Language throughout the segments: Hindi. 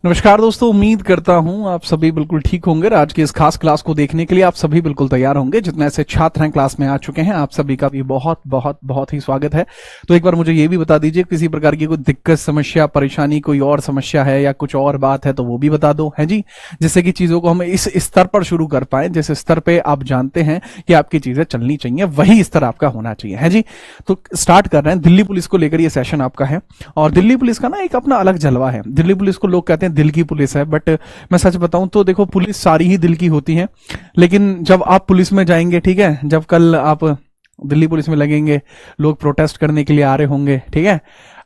नमस्कार दोस्तों, उम्मीद करता हूं आप सभी बिल्कुल ठीक होंगे। आज की इस खास क्लास को देखने के लिए आप सभी बिल्कुल तैयार होंगे। जितने ऐसे छात्र हैं क्लास में आ चुके हैं, आप सभी का भी बहुत बहुत बहुत ही स्वागत है। तो एक बार मुझे ये भी बता दीजिए, किसी प्रकार की कोई दिक्कत, समस्या, परेशानी, कोई और समस्या है या कुछ और बात है तो वो भी बता दो, है जी, जिससे कि चीजों को हम इस स्तर पर शुरू कर पाए जिस स्तर पे आप जानते हैं कि आपकी चीजें चलनी चाहिए, वही स्तर आपका होना चाहिए, है जी। तो स्टार्ट कर रहे हैं। दिल्ली पुलिस को लेकर ये सेशन आपका है और दिल्ली पुलिस का ना एक अपना अलग जलवा है। दिल्ली पुलिस को लोग कहते हैं दिल की पुलिस है, बट मैं सच बताऊं तो देखो, पुलिस सारी ही दिल की होती है। लेकिन जब आप पुलिस में जाएंगे, ठीक है, जब कल आप दिल्ली पुलिस में लगेंगे, लोग प्रोटेस्ट करने के लिए आ रहे होंगे, ठीक है,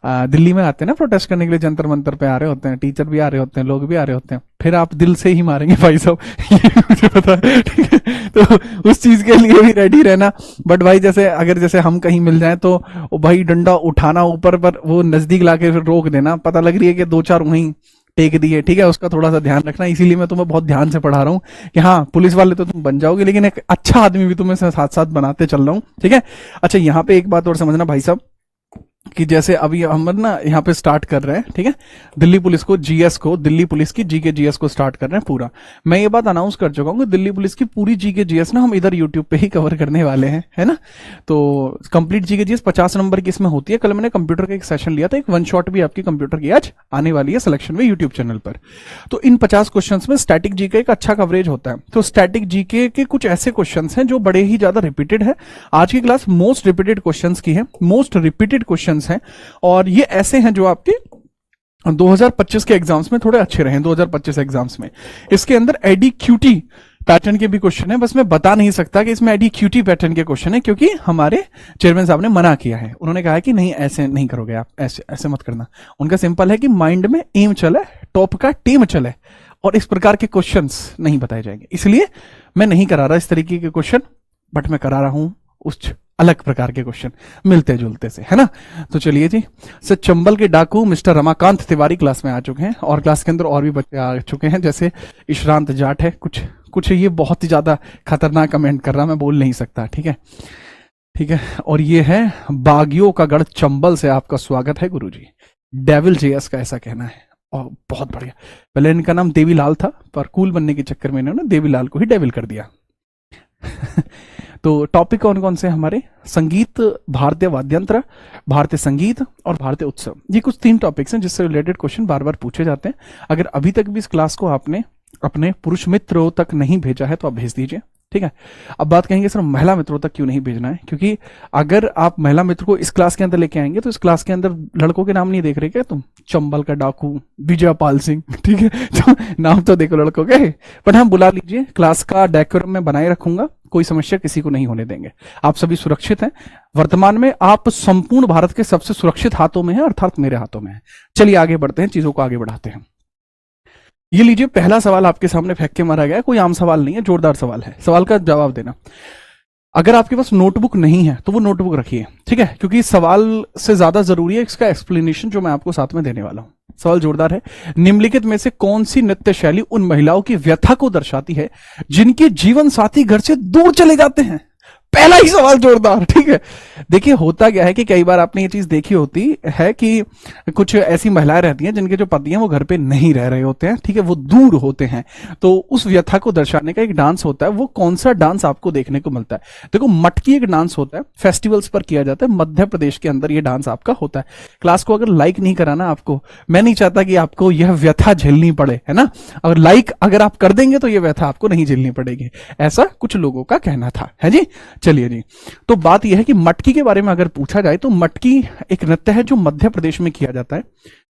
दिल्ली में आते हैं ना प्रोटेस्ट करने के लिए, जंतर मंतर पे आ रहे होते हैं, टीचर भी आ रहे होते हैं, लोग भी आ रहे होते हैं, फिर आप दिल से ही मारेंगे भाई साहब। ये मुझे पता है, ठीक है। तो उस चीज के लिए भी रेडी रहना। बट भाई जैसे अगर जैसे हम कहीं मिल जाए तो वो भाई डंडा उठाना ऊपर, पर वो नजदीक लाके फिर रोक देना। पता लग रही है कि दो चार वहीं टेक दिए, ठीक है, उसका थोड़ा सा ध्यान रखना। इसीलिए मैं तुम्हें बहुत ध्यान से पढ़ा रहा हूँ कि हाँ, पुलिस वाले तो तुम बन जाओगे, लेकिन एक अच्छा आदमी भी तुम्हें साथ साथ बनाते चल रहा हूँ, ठीक है। अच्छा, यहाँ पे एक बात और समझना भाई साहब, कि जैसे अभी हम ना यहाँ पे स्टार्ट कर रहे हैं, ठीक है, दिल्ली पुलिस को, जीएस को, दिल्ली पुलिस की जीके जीएस को स्टार्ट कर रहे हैं पूरा। मैं ये बात अनाउंस कर चुका हूँ कि दिल्ली पुलिस की पूरी जीके जीएस ना हम इधर यूट्यूब पे ही कवर करने वाले हैं, है ना। तो कंप्लीट जीके जीएस 50 नंबर की इसमें होती है। कल मैंने कंप्यूटर का एक सेशन लिया था, एक वन शॉट भी आपकी कंप्यूटर की आज आने वाली है सिलेक्शन में यूट्यूब चैनल पर। तो इन 50 क्वेश्चन में स्टैटिक जीके का अच्छा कवरेज होता है। तो स्टैटिक जीके के कुछ ऐसे क्वेश्चन हैं जो बड़े ही ज्यादा रिपीटेड है। आज की क्लास मोस्ट रिपीटेड क्वेश्चन की है, मोस्ट रिपीटेड क्वेश्चन है। और ये ऐसे हैं जो आपके 2025 के एग्जाम्स में थोड़े अच्छे रहे। 2025 एग्जाम्स में इसके अंदर एडीक्यूटी पैटर्न के भी क्वेश्चन है। बस मैं बता नहीं सकता कि इसमें एडीक्यूटी पैटर्न के क्वेश्चन है, क्योंकि हमारे चेयरमैन साहब ने मना किया है। उन्होंने कहा है कि नहीं, ऐसे नहीं करोगे आप, ऐसे ऐसे मत करना। उनका सिंपल है कि माइंड में एम चले, टॉप का टीम चले, और इस प्रकार के क्वेश्चंस नहीं बताए जाएंगे। इसलिए मैं नहीं करा रहा इस तरीके के क्वेश्चन, बट मैं करा रहा हूं उस अलग प्रकार के क्वेश्चन, मिलते जुलते से, है ना। तो चलिए जी, सर चंबल के डाकू मिस्टर रमाकांत तिवारी क्लास में आ चुके हैं, और क्लास के अंदर और भी बच्चे आ चुके हैं, जैसे इशरांत जाट है, कुछ कुछ ये बहुत ही ज्यादा खतरनाक कमेंट कर रहा, मैं बोल नहीं सकता, ठीक है, ठीक है। और ये है बागियों का गढ़ चंबल से आपका स्वागत है गुरुजी। डेविल जेएस का ऐसा कहना है, और बहुत बढ़िया। पहले इनका नाम देवीलाल था, पर कूल बनने के चक्कर में इन्होंने देवीलाल को ही डेविल कर दिया। तो टॉपिक कौन कौन से हमारे? संगीत, भारतीय वाद्यंत्र, भारतीय संगीत और भारतीय उत्सव। ये कुछ 3 टॉपिक्स हैं जिससे रिलेटेड क्वेश्चन बार बार पूछे जाते हैं। अगर अभी तक भी इस क्लास को आपने अपने पुरुष मित्रों तक नहीं भेजा है तो आप भेज दीजिए, ठीक है। अब बात कहेंगे सर महिला मित्रों तक क्यों नहीं भेजना है, क्योंकि अगर आप महिला मित्र को इस क्लास के अंदर लेके आएंगे तो इस क्लास के अंदर लड़कों के नाम नहीं देख रहे क्या तुम? चंबल का डाकू, विजयपाल सिंह, ठीक है, तो नाम तो देखो लड़कों के। पर हाँ, बुला लीजिए, क्लास का डेकोरम में बनाए रखूंगा, कोई समस्या किसी को नहीं होने देंगे। आप सभी सुरक्षित हैं। वर्तमान में आप संपूर्ण भारत के सबसे सुरक्षित हाथों में हैं, अर्थात मेरे हाथों में है। चलिए आगे बढ़ते हैं, चीजों को आगे बढ़ाते हैं। ये लीजिए, पहला सवाल आपके सामने फेंक के मारा गया है। कोई आम सवाल नहीं है, जोरदार सवाल है। सवाल का जवाब देना। अगर आपके पास नोटबुक नहीं है तो वो नोटबुक रखिए, ठीक है, क्योंकि सवाल से ज्यादा जरूरी है इसका एक्सप्लेनेशन जो मैं आपको साथ में देने वाला हूं। सवाल जोरदार है। निम्नलिखित में से कौन सी नृत्य शैली उन महिलाओं की व्यथा को दर्शाती है जिनके जीवन साथी घर से दूर चले जाते हैं? पहला ही सवाल जोरदार, ठीक है। देखिए, होता क्या है कि कई बार आपने ये चीज देखी होती है कि कुछ ऐसी महिलाएं रहती हैं जिनके जो पति हैं वो घर पे नहीं रह रहे होते हैं, ठीक है, वो दूर होते हैं। तो उस व्यथा को दर्शाने का एक डांस होता है। वो कौन सा डांस आपको देखने को मिलता है? देखो, मटकी एक डांस होता है, फेस्टिवल्स पर किया जाता है, मध्य प्रदेश के अंदर ये डांस आपका होता है। क्लास को अगर लाइक नहीं कराना आपको, मैं नहीं चाहता कि आपको यह व्यथा झेलनी पड़े, है ना। अगर लाइक अगर आप कर देंगे तो यह व्यथा आपको नहीं झेलनी पड़ेगी, ऐसा कुछ लोगों का कहना था, है जी। चलिए जी, तो बात यह है कि मटकी के बारे में अगर पूछा जाए तो मटकी एक नृत्य है जो मध्य प्रदेश में किया जाता है।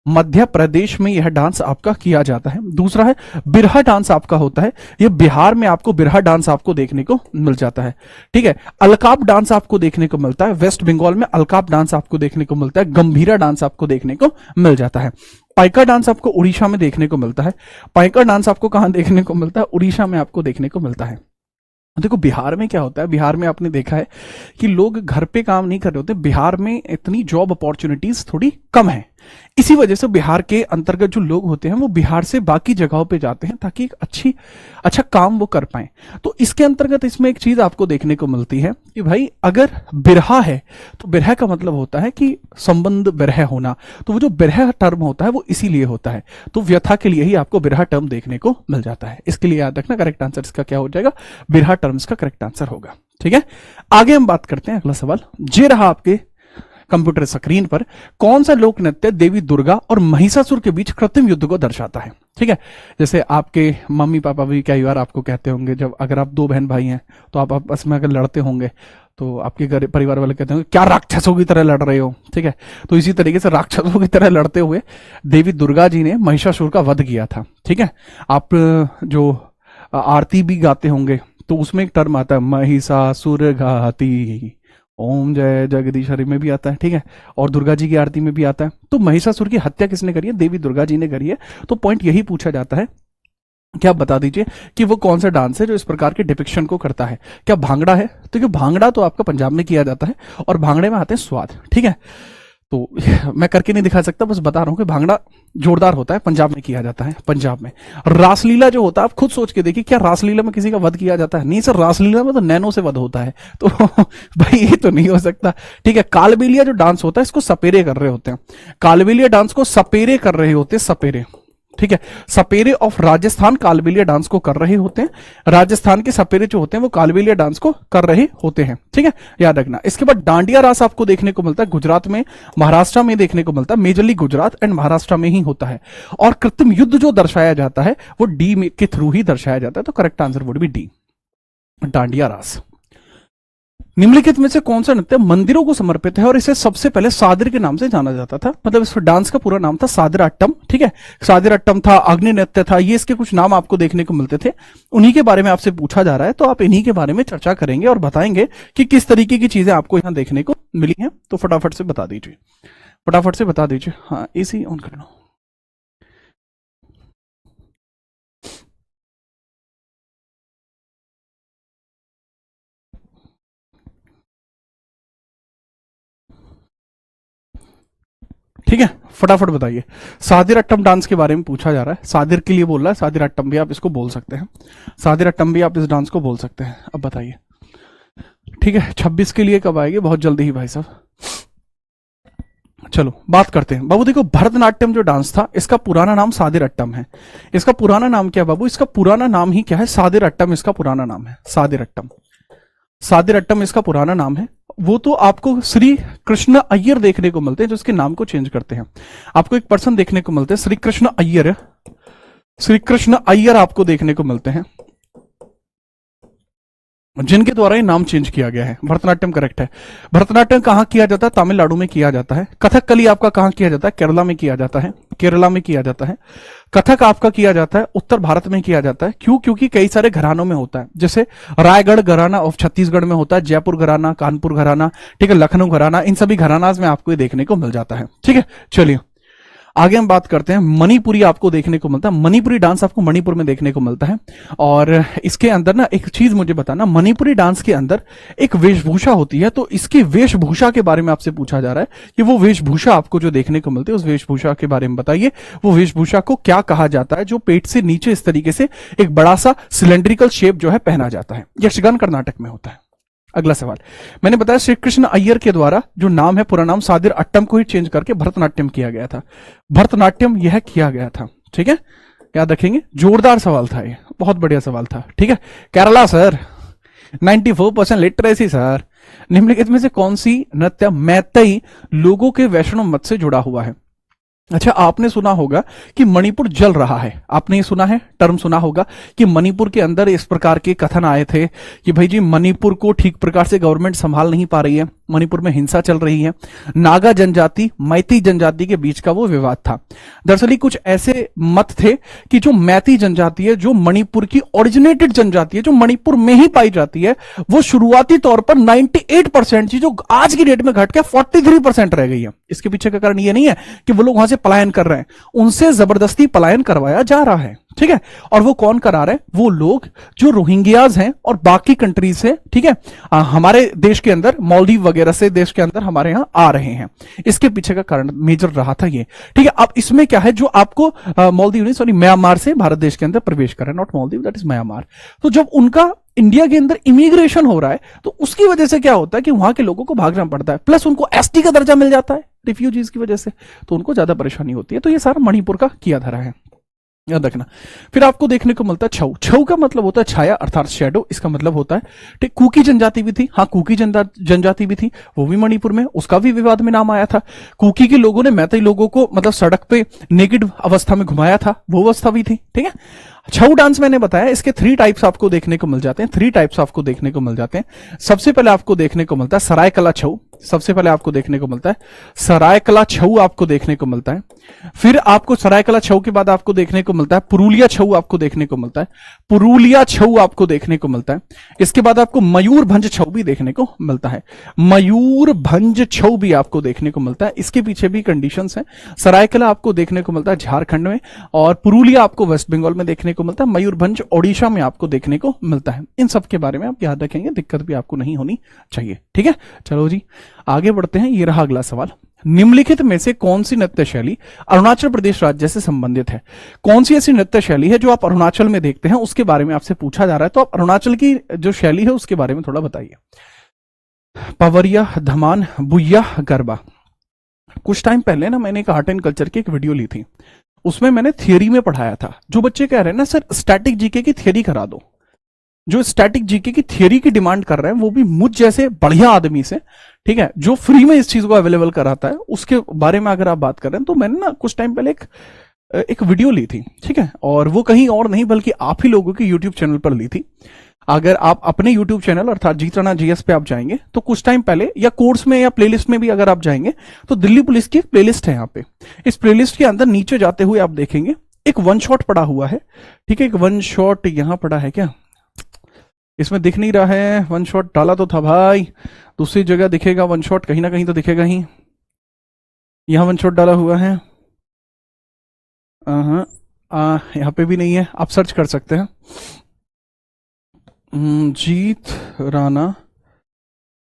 मध्य प्रदेश में यह डांस आपका किया जाता है। दूसरा है बिरहा डांस आपका होता है। यह बिहार में आपको बिरहा डांस आपको देखने को मिल जाता है, ठीक है। अलकाप डांस आपको देखने को मिलता है। वेस्ट बंगाल में अलकाप डांस आपको देखने को मिलता है। गंभीरा डांस आपको देखने को मिल जाता है। पाइका डांस आपको उड़ीसा में देखने को मिलता है। पाइका डांस आपको कहां देखने को मिलता है? उड़ीसा में आपको देखने को मिलता है। देखो, बिहार में क्या होता है, बिहार में आपने देखा है कि लोग घर पे काम नहीं कर रहे होते। बिहार में इतनी जॉब अपॉर्चुनिटीज थोड़ी कम है, इसी वजह से बिहार के अंतर्गत जो लोग होते हैं वो बिहार से बाकी जगहों पे जाते हैं ताकि एक अच्छा काम वो कर पाए। तो इसके अंतर्गत इसमें एक चीज आपको देखने को मिलती है कि भाई अगर बिरहा है तो बिरहा का मतलब होता है कि संबंध बिरह होना, तो वो जो बिरह टर्म होता है वो इसीलिए होता है, तो व्यथा के लिए ही आपको बिरहा टर्म देखने को मिल जाता है। इसके लिए याद रखना करेक्ट आंसर इसका क्या हो जाएगा, बिरहा टर्म्स का करेक्ट आंसर होगा। ठीक है, आगे हम बात करते हैं अगला सवाल। ये रहा आपके कंप्यूटर स्क्रीन पर, कौन सा लोक नृत्य देवी दुर्गा और महिषासुर के बीच कृत्रिम युद्ध को दर्शाता है। ठीक है, जैसे आपके मम्मी पापा भी कई बार आपको कहते होंगे, जब अगर आप दो बहन भाई हैं तो आप आपस में अगर लड़ते होंगे तो आपके घर परिवार वाले कहते होंगे क्या राक्षसों की तरह लड़ रहे हो। ठीक है, तो इसी तरीके से राक्षसों की तरह लड़ते हुए देवी दुर्गा जी ने महिषासुर का वध किया था। ठीक है, आप जो आरती भी गाते होंगे तो उसमें एक टर्म आता है महिषासुर घाती, ओम जय जगदीश हरि में भी आता है। ठीक है, और दुर्गा जी की आरती में भी आता है। तो महिषासुर की हत्या किसने करी है, देवी दुर्गा जी ने करी है। तो पॉइंट यही पूछा जाता है कि आप बता दीजिए कि वो कौन सा डांस है जो इस प्रकार के डिपिक्शन को करता है। क्या भांगड़ा है, तो क्योंकि भांगड़ा तो आपका पंजाब में किया जाता है और भांगड़े में आते हैं स्वाद। ठीक है, तो मैं करके नहीं दिखा सकता, बस बता रहा हूं कि भांगड़ा जोरदार होता है, पंजाब में किया जाता है। पंजाब में रासलीला जो होता है, आप खुद सोच के देखिए, क्या रासलीला में किसी का वध किया जाता है? नहीं सर, रासलीला में तो नैनो से वध होता है, तो भाई ये तो नहीं हो सकता। ठीक है, कालबेलिया जो डांस होता है इसको सपेरे कर रहे होते हैं, कालबेलिया डांस को सपेरे कर रहे होते हैं, सपेरे। ठीक है, सपेरे ऑफ राजस्थान कालबेलिया डांस को कर रहे होते हैं, राजस्थान के सपेरे जो होते हैं वो कालबेलिया डांस को कर रहे होते हैं। ठीक है, याद रखना। इसके बाद डांडिया रास आपको देखने को मिलता है गुजरात में, महाराष्ट्र में देखने को मिलता है, मेजरली गुजरात एंड महाराष्ट्र में ही होता है। और कृत्रिम युद्ध जो दर्शाया जाता है वो डी के थ्रू ही दर्शाया जाता है, तो correct answer would be D, dandiya रास। निम्नलिखित में से कौन सा नृत्य मंदिरों को समर्पित है और इसे सबसे पहले सादिर के नाम से जाना जाता था, मतलब इस डांस का पूरा नाम था सादिराट्टम। ठीक है, सादिराट्टम था, अग्नि नृत्य था, ये इसके कुछ नाम आपको देखने को मिलते थे, उन्हीं के बारे में आपसे पूछा जा रहा है। तो आप इन्हीं के बारे में चर्चा करेंगे और बताएंगे कि किस तरीके की चीजें आपको यहां देखने को मिली हैं। तो फटाफट से बता दीजिए, फटाफट से बता दीजिए। हाँ, एसी ऑन कर लो। ठीक है, फटाफट बताइए। सादिर अट्टम डांस के बारे में पूछा जा रहा है, सादिर के लिए बोल रहा है, सादिर अट्टम भी आप इसको बोल सकते हैं, सादिर अट्टम भी आप इस डांस को बोल सकते हैं। अब बताइए। ठीक है, 26 के लिए कब आएगी? बहुत जल्दी ही भाई साहब। चलो बात करते हैं। बाबू देखो, भरतनाट्यम जो डांस था इसका पुराना नाम सादिर अट्टम है। इसका पुराना नाम क्या बाबू? इसका पुराना नाम ही क्या है? सादिर अट्टम इसका पुराना नाम है, सादिर अट्टम। सादिर अट्टम इसका पुराना नाम है। वो तो आपको श्री कृष्ण अय्यर देखने को मिलते हैं जो इसके नाम को चेंज करते हैं। आपको एक पर्सन देखने को मिलते हैं श्री कृष्ण अय्यर, श्री कृष्ण अय्यर आपको देखने को मिलते हैं जिनके द्वारा ये नाम चेंज किया गया है। भरतनाट्यम करेक्ट है। भरतनाट्यम कहां किया जाता है? तमिलनाडु में किया जाता है। कथकली आपका कहां किया जाता है? केरला में किया जाता है, केरला में किया जाता है। कथक आपका किया जाता है उत्तर भारत में किया जाता है। क्यों? क्योंकि कई सारे घरानों में होता है, जैसे रायगढ़ घराना ऑफ छत्तीसगढ़ में होता है, जयपुर घराना, कानपुर घराना, ठीक है, लखनऊ घराना, इन सभी घरानाज में आपको ये देखने को मिल जाता है। ठीक है, चलिए आगे हम बात करते हैं। मणिपुरी आपको देखने को मिलता है, मणिपुरी डांस आपको मणिपुर में देखने को मिलता है। और इसके अंदर ना एक चीज मुझे बताना, मणिपुरी डांस के अंदर एक वेशभूषा होती है, तो इसकी वेशभूषा के बारे में आपसे पूछा जा रहा है कि वो वेशभूषा आपको जो देखने को मिलती है उस वेशभूषा के बारे में बताइए। वो वेशभूषा को क्या कहा जाता है जो पेट से नीचे इस तरीके से एक बड़ा सा सिलेंड्रिकल शेप जो है पहना जाता है? यक्षगान कर्नाटक में होता है। अगला सवाल, मैंने बताया श्री कृष्ण अय्यर के द्वारा जो नाम है पूरा नाम सादिर अट्टम को ही चेंज करके भरतनाट्यम किया गया था। भरतनाट्यम यह किया गया था। ठीक है, याद रखेंगे। जोरदार सवाल था ये, बहुत बढ़िया सवाल था। ठीक है, केरला सर 94% लिटरेसी सर। निम्नलिखित में से कौन सी नृत्य मैतेई लोगों के वैष्णव मत से जुड़ा हुआ है? अच्छा, आपने सुना होगा कि मणिपुर जल रहा है, आपने ये सुना है, टर्म सुना होगा कि मणिपुर के अंदर इस प्रकार के कथन आए थे कि भाई जी मणिपुर को ठीक प्रकार से गवर्नमेंट संभाल नहीं पा रही है, मणिपुर में हिंसा चल रही है। नागा जनजाति मैती जनजाति के बीच का वो विवाद था। दरअसल कुछ ऐसे मत थे कि जो मैती जनजाति है, जो मणिपुर की ओरिजिनेटेड जनजाति है, जो मणिपुर में ही पाई जाती है, वो शुरुआती तौर पर 98% थी, जो आज की डेट में घट के 43% रह गई है। इसके पीछे का कारण ये नहीं है कि वो लोग वहां से पलायन कर रहे हैं, उनसे जबरदस्ती पलायन करवाया जा रहा है। ठीक है। और वो कौन करा रहा है? वो लोग जो रोहिंग्याज हैं और बाकी कंट्री से, ठीक है, हमारे देश के अंदर, मालदीव वगैरह से देश के अंदर हमारे यहां आ रहे हैं। इसके पीछे का कारण मेजर रहा था ये, ठीक है। अब इसमें क्या है, जो आपको मालदीव नहीं, सॉरी, म्यांमार से भारत देश के अंदर प्रवेश कर रहे हैं, not Maldives, that is Myanmar. तो जब उनका इंडिया के अंदर इमिग्रेशन हो रहा है तो उसकी वजह से क्या होता है कि वहां के लोगों को भागना पड़ता है, प्लस उनको एसटी का दर्जा मिल जाता है रिफ्यूजीज की वजह से, तो उनको ज्यादा परेशानी होती है। तो ये सारा मणिपुर का किया धरा है, याद रखना। फिर आपको देखने को मिलता है छऊ। छऊ का मतलब होता है छाया अर्थात शेडो, इसका मतलब होता है, ठीक। कुकी जनजाति भी थी, हाँ, कुकी जनजाति भी थी, वो भी मणिपुर में, उसका भी विवाद में नाम आया था। कुकी के लोगों ने मैतेई लोगों को मतलब सड़क पे नेकेड अवस्था में घुमाया था, वो अवस्था भी थी, ठीक है। छऊ डांस मैंने बताया, इसके 3 टाइप्स आपको देखने को मिल जाते हैं, 3 टाइप्स आपको देखने को मिल जाते हैं। सबसे पहले आपको देखने को मिलता है सरायकला छऊ, सबसे पहले आपको देखने को मिलता है सरायकला छऊ, आपको देखने को मिलता है। फिर आपको सरायकला छऊ के बाद आपको देखने को मिलता है पुरुलिया छऊ, आपको देखने को मिलता है पुरुलिया छऊ, आपको देखने को मिलता है। इसके बाद आपको मयूरभंज छऊ भी देखने को मिलता है, मयूरभंज छऊ भी आपको देखने को मिलता है। इसके पीछे भी कंडीशंस हैं। सरायकला आपको देखने को मिलता है झारखंड में, और पुरुलिया आपको वेस्ट बंगाल में देखने को मिलता है, मयूरभंज ओडिशा में आपको देखने को मिलता है। इन सब के बारे में आप याद रखेंगे, दिक्कत भी आपको नहीं होनी चाहिए, ठीक है। चलो जी आगे बढ़ते हैं। ये रहा अगला सवाल, निम्नलिखित में से कौन सी नृत्य शैली अरुणाचल प्रदेश राज्य से संबंधित है? कौन सी ऐसी नृत्य शैली है जो आप अरुणाचल में देखते हैं, उसके बारे में आपसे पूछा जा रहा है। तो आप अरुणाचल की जो शैली है उसके बारे में थोड़ा बताइए। पवरिया, धमान, बुया, गरबा। कुछ टाइम पहले ना मैंने एक आर्ट एंड कल्चर की एक वीडियो ली थी, उसमें मैंने थियरी में पढ़ाया था। जो बच्चे कह रहे हैं ना सर स्टैटिक जीके की थियरी करा दो, जो स्टैटिक जीके की थियरी की डिमांड कर रहे हैं, वो भी मुझ जैसे बढ़िया आदमी से, ठीक है, जो फ्री में इस चीज को अवेलेबल कराता है, उसके बारे में अगर आप बात कर रहे हैं, तो मैंने ना कुछ टाइम पहले एक वीडियो ली थी, ठीक है, और वो कहीं और नहीं बल्कि आप ही लोगों के यूट्यूब चैनल पर ली थी। अगर आप अपने यूट्यूब चैनल अर्थात जीत राणा जीएस पे आप जाएंगे तो कुछ टाइम पहले, या कोर्स में या प्लेलिस्ट में भी अगर आप जाएंगे, तो दिल्ली पुलिस की एक प्लेलिस्ट है यहाँ पे। इस प्लेलिस्ट के अंदर नीचे जाते हुए आप देखेंगे एक वन शॉट पड़ा हुआ है, ठीक है, एक वन शॉट यहां पड़ा है, क्या इसमें दिख नहीं रहा है? वन शॉट डाला तो था भाई, दूसरी जगह दिखेगा वन शॉट, कहीं ना कहीं तो दिखेगा ही। यहां वन शॉट डाला हुआ है, यहाँ पे भी नहीं है, आप सर्च कर सकते हैं। Jeet Rana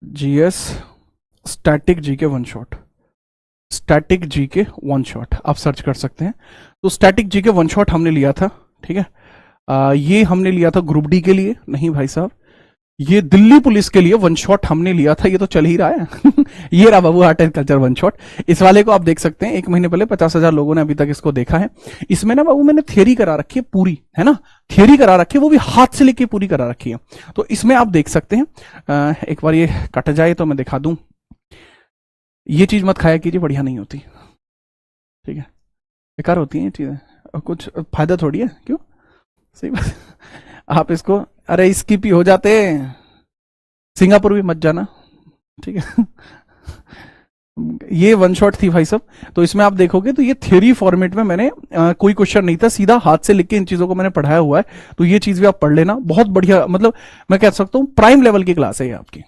GS static GK one shot, static GK one shot आप सर्च कर सकते हैं। तो स्टैटिक जीके वन शॉट हमने लिया था, ठीक है। ये हमने लिया था ग्रुप डी के लिए, नहीं भाई साहब, ये दिल्ली पुलिस के लिए वन शॉट हमने लिया था, ये तो चल ही रहा है। ये रहा बाबू art and culture one shot. इस वाले को आप देख सकते हैं, 1 महीने पहले 50,000 लोगों ने अभी तक इसको देखा है। इसमें ना बाबू मैंने थियरी करा रखी है पूरी, है ना, थियरी करा रखी है, वो भी हाथ से लेके पूरी करा रखी है। तो इसमें आप देख सकते हैं, एक बार ये कट जाए तो मैं दिखा दूं। ये चीज मत खाया कीजिए, बढ़िया नहीं होती, ठीक है, बेकार होती है ये चीजें, कुछ फायदा थोड़ी है, क्यों, सही बात। आप इसको, अरे स्किप ही हो जाते, सिंगापुर भी मत जाना, ठीक है। ये वन शॉट थी भाई साहब। तो इसमें आप देखोगे तो ये थ्योरी फॉर्मेट में मैंने कोई क्वेश्चन नहीं था, सीधा हाथ से लिख के इन चीजों को मैंने पढ़ाया हुआ है। तो ये चीज भी आप पढ़ लेना, बहुत बढ़िया, मतलब मैं कह सकता हूं प्राइम लेवल की क्लास है ये आपकी।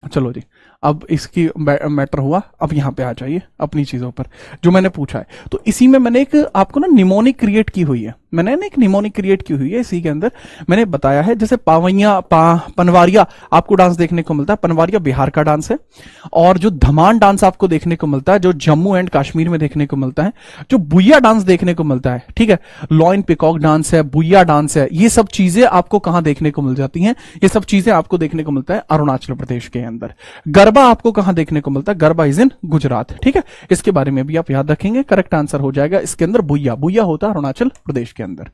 चलो जी, अब इसकी मैटर हुआ, अब यहां पे आ जाइए अपनी चीजों पर जो मैंने पूछा है। तो इसी में मैंने एक आपको ना निमोनिक क्रिएट की हुई है, मैंने ना एक निमोनिक क्रिएट की हुई है। इसी के अंदर मैंने बताया है, जैसे पनवारिया आपको डांस देखने को मिलता है, पनवारिया बिहार का डांस है। और जो धमान डांस आपको देखने को मिलता है, जो जम्मू एंड कश्मीर में देखने को मिलता है। जो बुया डांस देखने को मिलता है, ठीक है, लॉइन पिकॉक डांस है, बुया डांस है, ये सब चीजें आपको कहां देखने को मिल जाती हैं? ये सब चीजें आपको देखने को मिलता है अरुणाचल प्रदेश के अंदर। गरबा आपको कहां देखने को मिलता है? गरबा इज इन गुजरात, ठीक है। इसके बारे में भी आप याद रखेंगे, करेक्ट आंसर हो जाएगा इसके अंदर बुया। बुया होता है अरुणाचल प्रदेश के अंदर।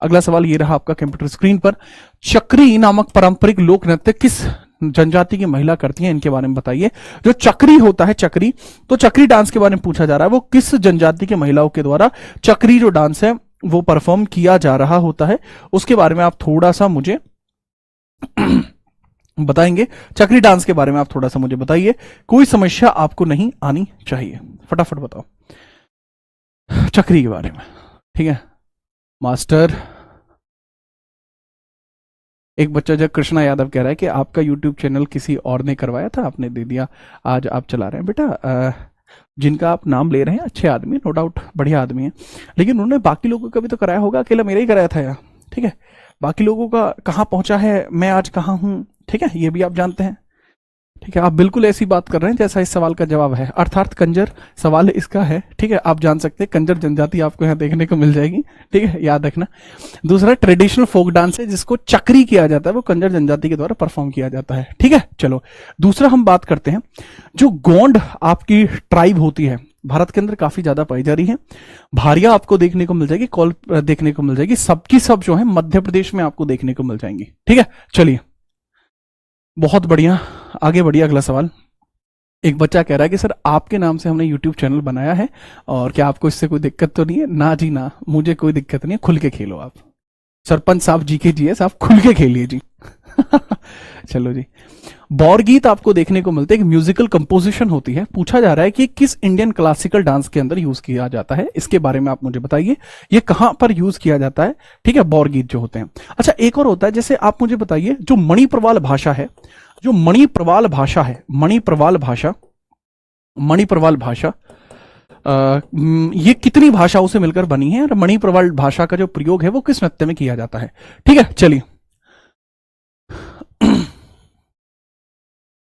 अगला सवाल ये रहा आपका कंप्यूटर स्क्रीन पर, चक्री नामक पारंपरिक लोक नृत्य किस जनजाति की महिला करती है, इनके बारे में बताइए। जो चक्री होता है, चक्री, तो चक्री डांस के बारे में पूछा जा रहा है, वो किस जनजाति के महिलाओं के द्वारा चक्री जो डांस है वो परफॉर्म किया जा रहा होता है, उसके बारे में आप थोड़ा सा मुझे बताएंगे। चक्री डांस के बारे में आप थोड़ा सा मुझे बताइए, कोई समस्या आपको नहीं आनी चाहिए, फटाफट बताओ चक्री के बारे में, ठीक है। मास्टर, एक बच्चा जब कृष्णा यादव कह रहा है कि आपका यूट्यूब चैनल किसी और ने करवाया था, आपने दे दिया, आज आप चला रहे हैं। बेटा जिनका आप नाम ले रहे हैं अच्छे आदमी, नो डाउट बढ़िया आदमी है, लेकिन उन्होंने बाकी लोगों का भी तो कराया होगा, अकेला मेरा ही कराया था यार, ठीक है। बाकी लोगों का कहाँ पहुंचा है, मैं आज कहाँ हूं, ठीक है, ये भी आप जानते हैं, ठीक है। आप बिल्कुल ऐसी बात कर रहे हैं जैसा इस सवाल का जवाब है, अर्थात कंजर सवाल इसका है, ठीक है। आप जान सकते हैं कंजर जनजाति आपको यहाँ देखने को मिल जाएगी, ठीक है, याद रखना। दूसरा ट्रेडिशनल फोक डांस है जिसको चक्री किया जाता है, वो कंजर जनजाति के द्वारा परफॉर्म किया जाता है, ठीक है। चलो दूसरा हम बात करते हैं, जो गोंड आपकी ट्राइब होती है भारत के अंदर काफी ज्यादा पाई जा रही है। भारिया आपको देखने को मिल जाएगी, कौल देखने को मिल जाएगी, सबकी सब जो है मध्य प्रदेश में आपको देखने को मिल जाएंगी, ठीक है। चलिए बहुत बढ़िया, आगे बढ़िए। अगला सवाल, एक बच्चा कह रहा है कि सर आपके नाम से हमने यूट्यूब चैनल बनाया है और क्या आपको इससे कोई दिक्कत तो नहीं है? ना जी ना, मुझे कोई दिक्कत नहीं है, खुल के खेलो आप। सरपंच साहब जी के जी साहब खुल के खेलिए जी। चलो जी, बौर गीत आपको देखने को मिलते हैं, एक म्यूजिकल कंपोजिशन होती है। पूछा जा रहा है कि किस इंडियन क्लासिकल डांस के अंदर यूज किया जाता है, इसके बारे में आप मुझे बताइए, ये कहां पर यूज किया जाता है, ठीक है, बौर गीत जो होते हैं। अच्छा एक और होता है, जैसे आप मुझे बताइए जो मणिप्रवाल भाषा है, जो मणिप्रवाल भाषा है, मणिप्रवाल भाषा, मणिप्रवाल भाषा ये कितनी भाषाओं से मिलकर बनी है और मणिप्रवाल भाषा का जो प्रयोग है वो किस नृत्य में किया जाता है, ठीक है। चलिए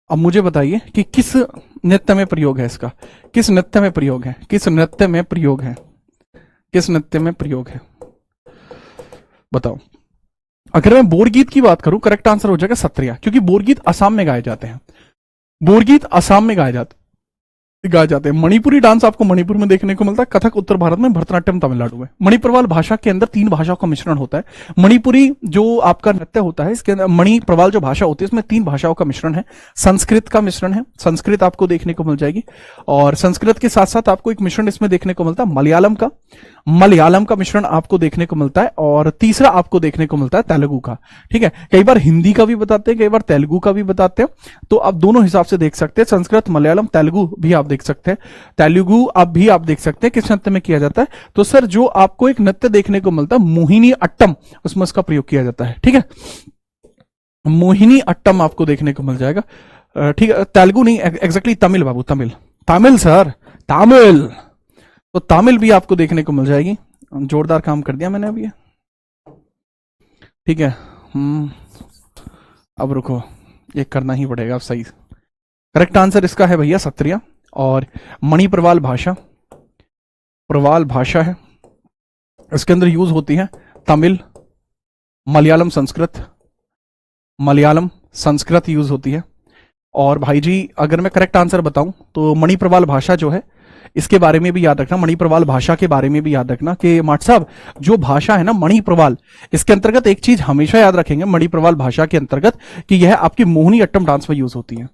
अब मुझे बताइए कि किस नृत्य में प्रयोग है इसका, किस नृत्य में प्रयोग है, किस नृत्य में प्रयोग है, किस नृत्य में प्रयोग है, बताओ। अगर मैं बोरगीत की बात करूं, करेक्ट आंसर हो जाएगा सत्रिया, क्योंकि बोरगीत असम में गाए जाते हैं, बोरगीत असम में गाए जाते हैं। मणिपुरी डांस आपको मणिपुर में देखने को मिलता है, कथक उत्तर भारत में, भरतनाट्यम तमिलनाडु में। मणिप्रवाल भाषा के अंदर 3 भाषाओं का मिश्रण होता है। मणिपुरी जो आपका नृत्य होता है इसके अंदर मणिप्रवाल जो भाषा होती है इसमें 3 भाषाओं का मिश्रण है, संस्कृत का मिश्रण है, संस्कृत आपको देखने को मिल जाएगी, और संस्कृत के साथ साथ आपको एक मिश्रण इसमें देखने को मिलता है मलयालम का मिश्रण आपको देखने को मिलता है, और तीसरा आपको देखने को मिलता है तेलुगु का, ठीक है। कई बार हिंदी का भी बताते हैं, कई बार तेलुगु का भी बताते हैं, तो आप दोनों हिसाब से देख सकते हैं, संस्कृत मलयालम तेलुगु भी आप देख सकते हैं, तेलुगु आप भी आप देख सकते हैं किस नृत्य में किया जाता है। तो सर जो आपको एक नृत्य देखने को मिलता है मोहिनी अट्टम, उसमें उसका प्रयोग किया जाता है, ठीक है, मोहिनी अट्टम आपको देखने को मिल जाएगा, ठीक है। तेलुगु नहीं, एग्जैक्टली तमिल बाबू, तमिल सर, तमिल, तो तमिल भी आपको देखने को मिल जाएगी। जोरदार काम कर दिया मैंने अभी, ठीक है। अब रुको, ये करना ही पड़ेगा अब सही। करेक्ट आंसर इसका है भैया सत्रिया, और मणिप्रवाल भाषा, प्रवाल भाषा है, इसके अंदर यूज होती है तमिल, मलयालम संस्कृत यूज होती है। और भाई जी अगर मैं करेक्ट आंसर बताऊं तो मणिप्रवाल भाषा जो है इसके बारे में भी याद रखना, मणिप्रवाल भाषा के बारे में भी याद रखना कि माट साहब जो भाषा है ना मणिप्रवाल, इसके अंतर्गत एक चीज हमेशा याद रखेंगे मणिप्रवाल भाषा के अंतर्गत कि यह आपकी मोहिनी अट्टम डांस में यूज होती है।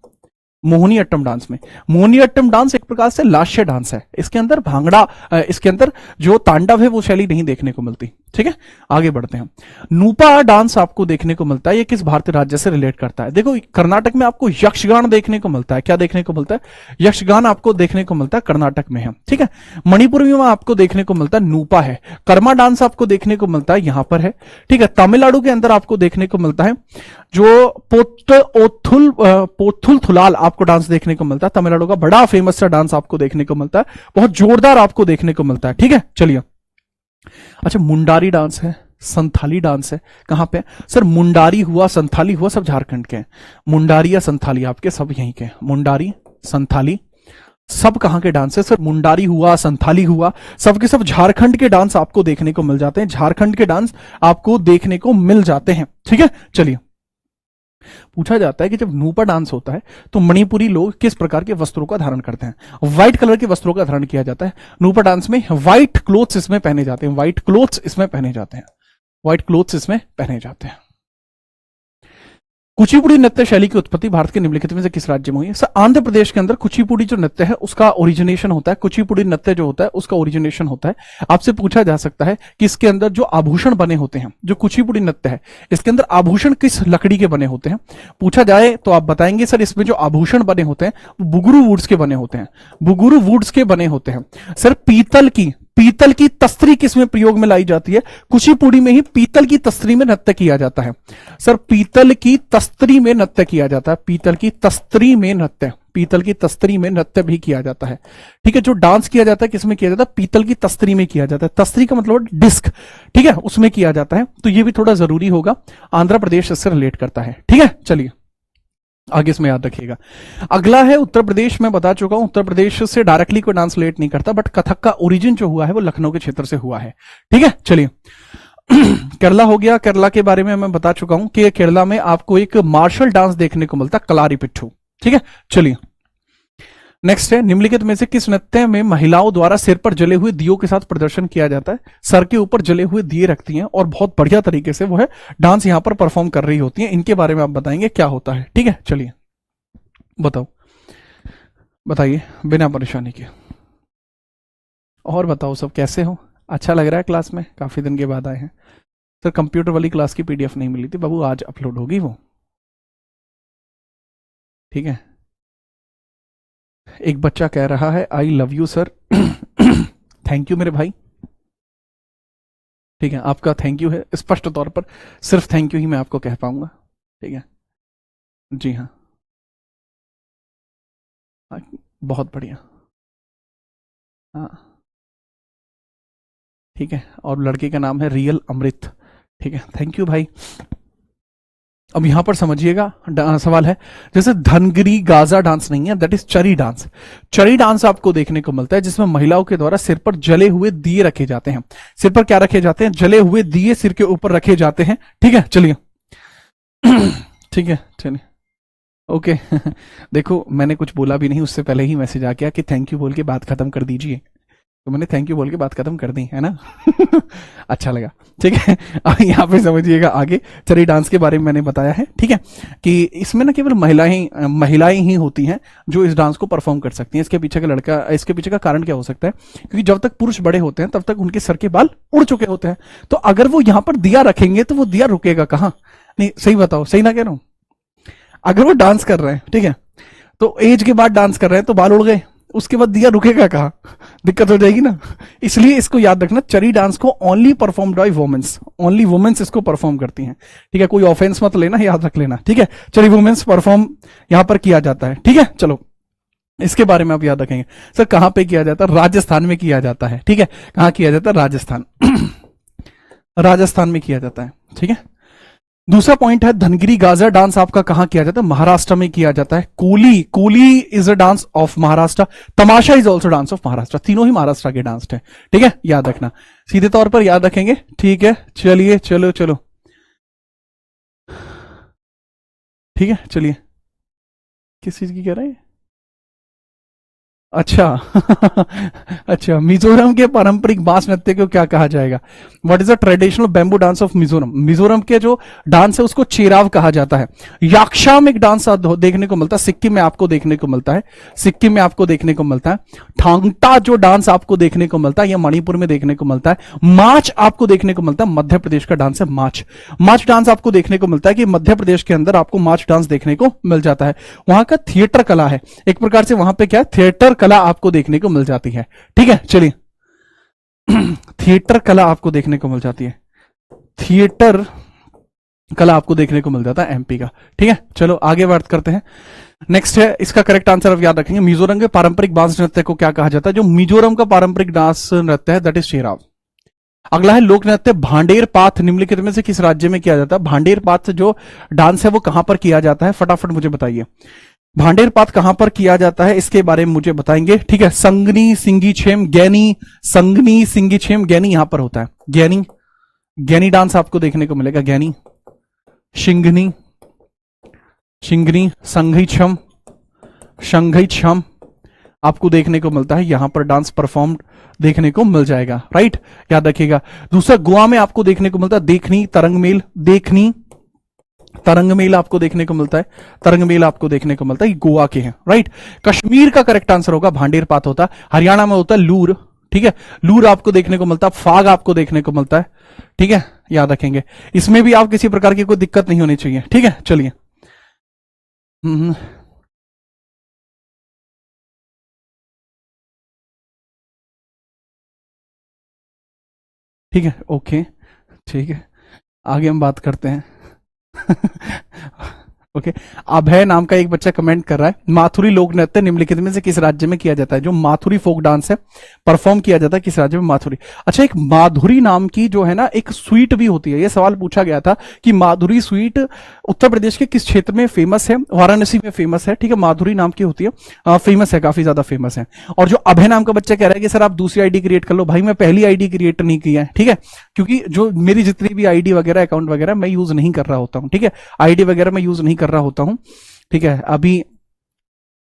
मोहिनी अट्टम डांस में, मोहिनी अट्टम डांस एक प्रकार से लास्य डांस है, इसके अंदर भांगड़ा, इसके अंदर जो तांडव है वो शैली नहीं देखने को मिलती, ठीक है। आगे बढ़ते हैं, नूपा डांस आपको देखने को मिलता है, ये किस भारतीय राज्य से रिलेट करता है? देखो कर्नाटक में आपको यक्षगान देखने को मिलता है, क्या देखने को मिलता है? यक्षगान आपको देखने को मिलता है, कर्नाटक में है, ठीक है। मणिपुर में आपको देखने को मिलता है नूपा है, कर्मा डांस आपको देखने को मिलता है यहां पर है, ठीक है। तमिलनाडु के अंदर आपको देखने को मिलता है जो पोथुल थुलाल आपको डांस देखने को मिलता है, तमिलनाडु का बड़ा फेमस सा डांस आपको देखने को मिलता है, बहुत जोरदार आपको देखने को मिलता है, ठीक है। चलिए अच्छा, मुंडारी डांस है, संथाली डांस है, कहां पे सर? मुंडारी हुआ संथाली हुआ सब झारखंड के हैं, मुंडारी या संथाली आपके सब यहीं के, मुंडारी संथाली सब कहां के डांस है सर? मुंडारी हुआ संथाली हुआ सबके सब झारखंड के डांस आपको देखने को मिल जाते हैं, झारखंड के डांस आपको देखने को मिल जाते हैं, ठीक है। चलिए पूछा जाता है कि जब नूपा डांस होता है तो मणिपुरी लोग किस प्रकार के वस्त्रों का धारण करते हैं? व्हाइट कलर के वस्त्रों का धारण किया जाता है नूपा डांस में, व्हाइट क्लोथ्स इसमें पहने जाते हैं, व्हाइट क्लोथ्स इसमें पहने जाते हैं, व्हाइट क्लोथ्स इसमें पहने जाते हैं। कुचिपुड़ी नृत्य शैली की उत्पत्ति भारत के निम्नलिखित में से किस राज्य में हुई है? सर आंध्र प्रदेश के अंदर कुचिपुड़ी जो नृत्य है उसका ओरिजिनेशन होता है, कुचिपुड़ी नृत्य जो होता है उसका ओरिजिनेशन होता है। आपसे पूछा जा सकता है कि इसके अंदर जो आभूषण बने होते हैं, जो कुचिपुड़ी नृत्य है इसके अंदर आभूषण किस लकड़ी के बने होते हैं? पूछा जाए तो आप बताएंगे सर इसमें जो आभूषण बने होते हैं वो बुगुरु वुड्स के बने होते हैं, बुगुरु वुड्स के बने होते हैं। सर पीतल की तस्तरी किसमें प्रयोग में लाई जाती है? कुचिपुड़ी में ही पीतल की तस्तरी में नृत्य किया जाता है। सर पीतल की तस्तरी में नृत्य किया जाता है, पीतल की तस्तरी में नृत्य, पीतल की तस्तरी में नृत्य भी किया जाता है। ठीक है, जो डांस किया जाता है किसमें किया जाता है? पीतल की तस्तरी में किया जाता है। तस्तरी का मतलब डिस्क, ठीक है, उसमें किया जाता है। तो ये भी थोड़ा जरूरी होगा, आंध्र प्रदेश इससे रिलेट करता है। ठीक है, चलिए आगे इसमें याद रखिएगा। अगला है उत्तर प्रदेश। में बता चुका हूं उत्तर प्रदेश से डायरेक्टली कोई डांस रिलेट नहीं करता, बट कथक का ओरिजिन जो हुआ है वो लखनऊ के क्षेत्र से हुआ है। ठीक है, चलिए केरला हो गया। केरला के बारे में मैं बता चुका हूं कि केरला में आपको एक मार्शल डांस देखने को मिलता है, कलारीपिट्ठू। ठीक है, चलिए नेक्स्ट है, निम्नलिखित में से किस नृत्य में महिलाओं द्वारा सिर पर जले हुए दियों के साथ प्रदर्शन किया जाता है? सर के ऊपर जले हुए दिए रखती हैं और बहुत बढ़िया तरीके से वो है डांस यहां पर परफॉर्म कर रही होती हैं। इनके बारे में आप बताएंगे क्या होता है। ठीक है, चलिए बताओ, बताइए बिना परेशानी के। और बताओ सब कैसे हो? अच्छा लग रहा है क्लास में? काफी दिन के बाद आए हैं। सर कंप्यूटर वाली क्लास की पीडीएफ नहीं मिली थी बाबू, आज अपलोड होगी वो। ठीक है, एक बच्चा कह रहा है I love you sir. Thank you मेरे भाई। ठीक है, आपका थैंक यू है, स्पष्ट तौर पर सिर्फ थैंक यू ही मैं आपको कह पाऊंगा। ठीक है, जी हाँ, बहुत बढ़िया। हाँ ठीक है, और लड़के का नाम है रियल अमृत। ठीक है, थैंक यू भाई। अब यहां पर समझिएगा, सवाल है जैसे धनगिरी गाजा डांस नहीं है, दैट इज चरी डांस। चरी डांस आपको देखने को मिलता है जिसमें महिलाओं के द्वारा सिर पर जले हुए दिए रखे जाते हैं। सिर पर क्या रखे जाते हैं? जले हुए दिए सिर के ऊपर रखे जाते हैं। ठीक है, चलिए ठीक है, चलिए ओके। देखो मैंने कुछ बोला भी नहीं, उससे पहले ही मैसेज आ गया कि थैंक यू बोल के बात खत्म कर दीजिए, तो मैंने थैंक यू बोल के बात खत्म कर दी है ना। अच्छा लगा। ठीक है, यहाँ पे समझिएगा आगे। चरी डांस के बारे में मैंने बताया है। ठीक है, कि इसमें ना केवल महिलाएं ही होती हैं जो इस डांस को परफॉर्म कर सकती हैं। इसके पीछे का कारण क्या हो सकता है? क्योंकि जब तक पुरुष बड़े होते हैं तब तक उनके सर के बाल उड़ चुके होते हैं। तो अगर वो यहाँ पर दिया रखेंगे तो वो दिया रुकेगा कहाँ? नहीं सही बताओ, सही ना कह रहा हूं? अगर वो डांस कर रहे हैं, ठीक है, तो एज के बाद डांस कर रहे हैं तो बाल उड़ गए, उसके बाद दिया रुकेगा कहाँ? दिक्कत हो जाएगी ना। इसलिए इसको याद रखना, चरी डांस को only perform by womens, only womens इसको परफॉर्म करती हैं। ठीक है, कोई ऑफेंस मत लेना, याद रख लेना। ठीक है, चरी वुमेन्स परफॉर्म यहां पर किया जाता है। ठीक है, चलो इसके बारे में आप याद रखेंगे। सर कहां पे किया जाता है? राजस्थान में किया जाता है। ठीक है, कहां किया जाता है? राजस्थान। राजस्थान में किया जाता है। ठीक है, दूसरा पॉइंट है धनगिरी गाजर डांस आपका कहां किया जाता है? महाराष्ट्र में किया जाता है। Koli is a dance of Maharashtra. Tamasha is also dance of Maharashtra. तीनों ही महाराष्ट्र के डांस है। ठीक है, याद रखना, सीधे तौर पर याद रखेंगे। ठीक है, चलिए चलो चलो, ठीक है चलिए। किस चीज की कह रहे हैं? अच्छा अच्छा, मिजोरम के पारंपरिक बांस नृत्य को क्या कहा जाएगा? What is the traditional bamboo dance of Mizoram? Mizoram के जो डांस है उसको चेराव कहा जाता है। याक्षाम एक डांस देखने को मिलता है, सिक्किम में आपको देखने को मिलता है। सिक्किम में आपको देखने को मिलता है। थांगटा जो डांस आपको देखने को मिलता है यह मणिपुर में देखने को मिलता है। माच आपको देखने को मिलता है, मध्य प्रदेश का डांस है माच। माच डांस आपको देखने को मिलता है कि मध्य प्रदेश के अंदर आपको माच डांस देखने को मिल जाता है। वहां का थिएटर कला है, एक प्रकार से वहां पे क्या थिएटर कला आपको देखने को मिल जाती है। ठीक है, चलिए थिएटर कला आपको देखने को मिल जाती है। थिएटर कला आपको देखने को मिल जाता है एमपी का। ठीक है, चलो आगे बात करते हैं। नेक्स्ट है, इसका करेक्ट आंसर आप याद रखेंगे, मिजोरम के पारंपरिक डांस नृत्य को क्या कहा जाता है? जो मिजोरम का पारंपरिक डांस नृत्य है दैट इज शेराव। अगला है लोक नृत्य भांडेर पाथ निम्नलिखित में से किस राज्य में किया जाता है? भांडेर पाथ जो डांस है वो कहां पर किया जाता है? फटाफट मुझे बताइए, भांडेर पात कहां पर किया जाता है इसके बारे में मुझे बताएंगे। ठीक है, संगनी सिंगी छेम गैनी, संगनी सिंगी छेम गैनी यहां पर होता है। गैनी, गैनी डांस आपको देखने को मिलेगा। गैनी, शिंगनी, शिंगनी, संघई छम, शंघई छम आपको देखने को मिलता है। यहां पर डांस परफॉर्म देखने को मिल जाएगा। राइट, याद रखिएगा। दूसरा गोवा में आपको देखने को मिलता है देखनी तरंग मेल, देखनी तरंग मेल आपको देखने को मिलता है। तरंग मेल आपको देखने को मिलता है, गोवा के हैं। राइट, कश्मीर का करेक्ट आंसर होगा भांडेर पात होता है। हरियाणा में होता है लूर। ठीक है, लूर आपको देखने को मिलता है। फाग आपको देखने को मिलता है। ठीक है, याद रखेंगे। इसमें भी आप किसी प्रकार की कोई दिक्कत नहीं होनी चाहिए। ठीक है, चलिए ठीक है, ओके, ठीक है, आगे हम बात करते हैं। ओके, अभय नाम का एक बच्चा कमेंट कर रहा है, माथुरी लोक नृत्य निम्नलिखित में से किस राज्य में किया जाता है? जो माथुरी फोक डांस है परफॉर्म किया जाता है किस राज्य में? माथुरी। अच्छा, एक माधुरी नाम की जो है ना एक स्वीट भी होती है, ये सवाल पूछा गया था कि माधुरी स्वीट उत्तर प्रदेश के किस क्षेत्र में फेमस है? वाराणसी में फेमस है, ठीक है, माधुरी नाम की होती है, फेमस है, काफी ज्यादा फेमस है। और जो अभय नाम का बच्चा कह रहा है कि सर आप दूसरी आईडी क्रिएट कर लो, भाई मैं पहली आईडी क्रिएट नहीं किया है, ठीक है, क्योंकि जो मेरी जितनी भी आईडी वगैरह अकाउंट वगैरह मैं यूज नहीं कर रहा होता हूं, ठीक है, आईडी वगैरह मैं यूज नहीं कर रहा होता हूं, ठीक है। अभी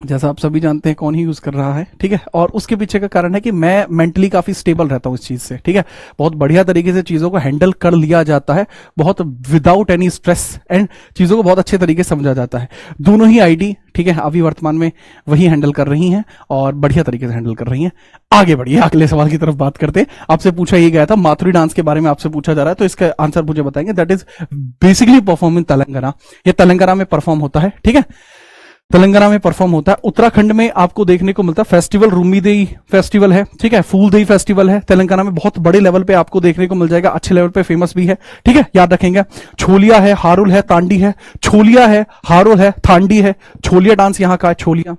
जैसा आप सभी जानते हैं कौन ही यूज कर रहा है, ठीक है, और उसके पीछे का कारण है कि मैं मेंटली काफी स्टेबल रहता हूं इस चीज से, ठीक है, बहुत बढ़िया तरीके से चीजों को हैंडल कर लिया जाता है, बहुत विदाउट एनी स्ट्रेस एंड चीजों को बहुत अच्छे तरीके से समझा जाता है। दोनों ही आईडी, ठीक है, अभी वर्तमान में वही हैंडल कर रही हैं और बढ़िया तरीके से हैंडल कर रही हैं। आगे बढ़िए, अगले सवाल की तरफ बात करते हैं। आपसे पूछा ये गया था, माथुरी डांस के बारे में आपसे पूछा जा रहा है, तो इसका आंसर मुझे बताएंगे। That is basically perform in Telangana, ये तेलंगाना में परफॉर्म होता है, ठीक है, तेलंगाना में परफॉर्म होता है। उत्तराखंड में आपको देखने को मिलता है फेस्टिवल, रूमीदेई फेस्टिवल है, ठीक है, फूलदेई फेस्टिवल है, तेलंगाना में बहुत बड़े लेवल पे आपको देखने को मिल जाएगा, अच्छे लेवल पे फेमस भी है, ठीक है, याद रखेंगे। छोलिया है, हारुल है, तांडी है, छोलिया है, हारुल है, तांडी है, छोलिया डांस यहाँ का है, छोलिया,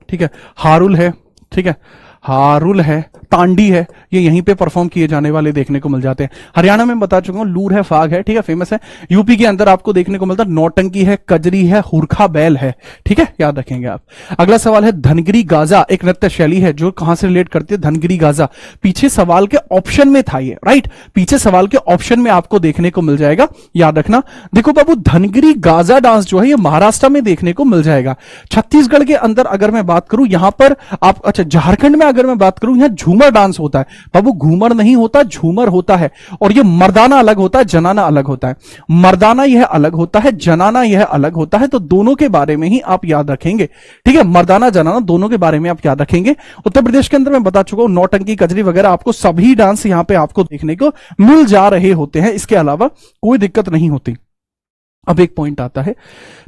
ठीक है, हारुल है, ठीक है, हारुल है, तांडी है, ये यहीं पे परफॉर्म किए जाने वाले देखने को मिल जाते हैं। हरियाणा में बता चुका हूं, लूर है, फाग है, ठीक है, फेमस है। यूपी के अंदर आपको देखने को मिलता है नौटंकी है, कजरी है, हुरखा बैल है, ठीक है, याद रखेंगे आप। अगला सवाल है, धनगिरी गाजा एक नृत्य शैली है जो कहां से रिलेट करती है? धनगिरी गाजा पीछे सवाल के ऑप्शन में था ये, राइट, पीछे सवाल के ऑप्शन में आपको देखने को मिल जाएगा, याद रखना। देखो बाबू, धनगिरी गाजा डांस जो है ये महाराष्ट्र में देखने को मिल जाएगा। छत्तीसगढ़ के अंदर अगर मैं बात करूं, यहां पर आप, अच्छा, झारखंड में अगर मैं बात करूं, यहां झूमर डांस होता है बाबू, घूमर नहीं होता, झूमर होता है, और ये मर्दाना अलग होता है, जनाना अलग होता है। मर्दाना यह अलग होता है, जनाना यह अलग होता है, तो दोनों के बारे में ही आप याद रखेंगे, ठीक है, मर्दाना जनाना दोनों के बारे में आप याद रखेंगे। उत्तर प्रदेश के अंदर मैं बता चुका हूं, नौटंकी, कजरी वगैरह आपको सभी डांस यहां पे आपको देखने को मिल जा रहे होते हैं, इसके अलावा कोई दिक्कत नहीं होती। अब एक पॉइंट आता है,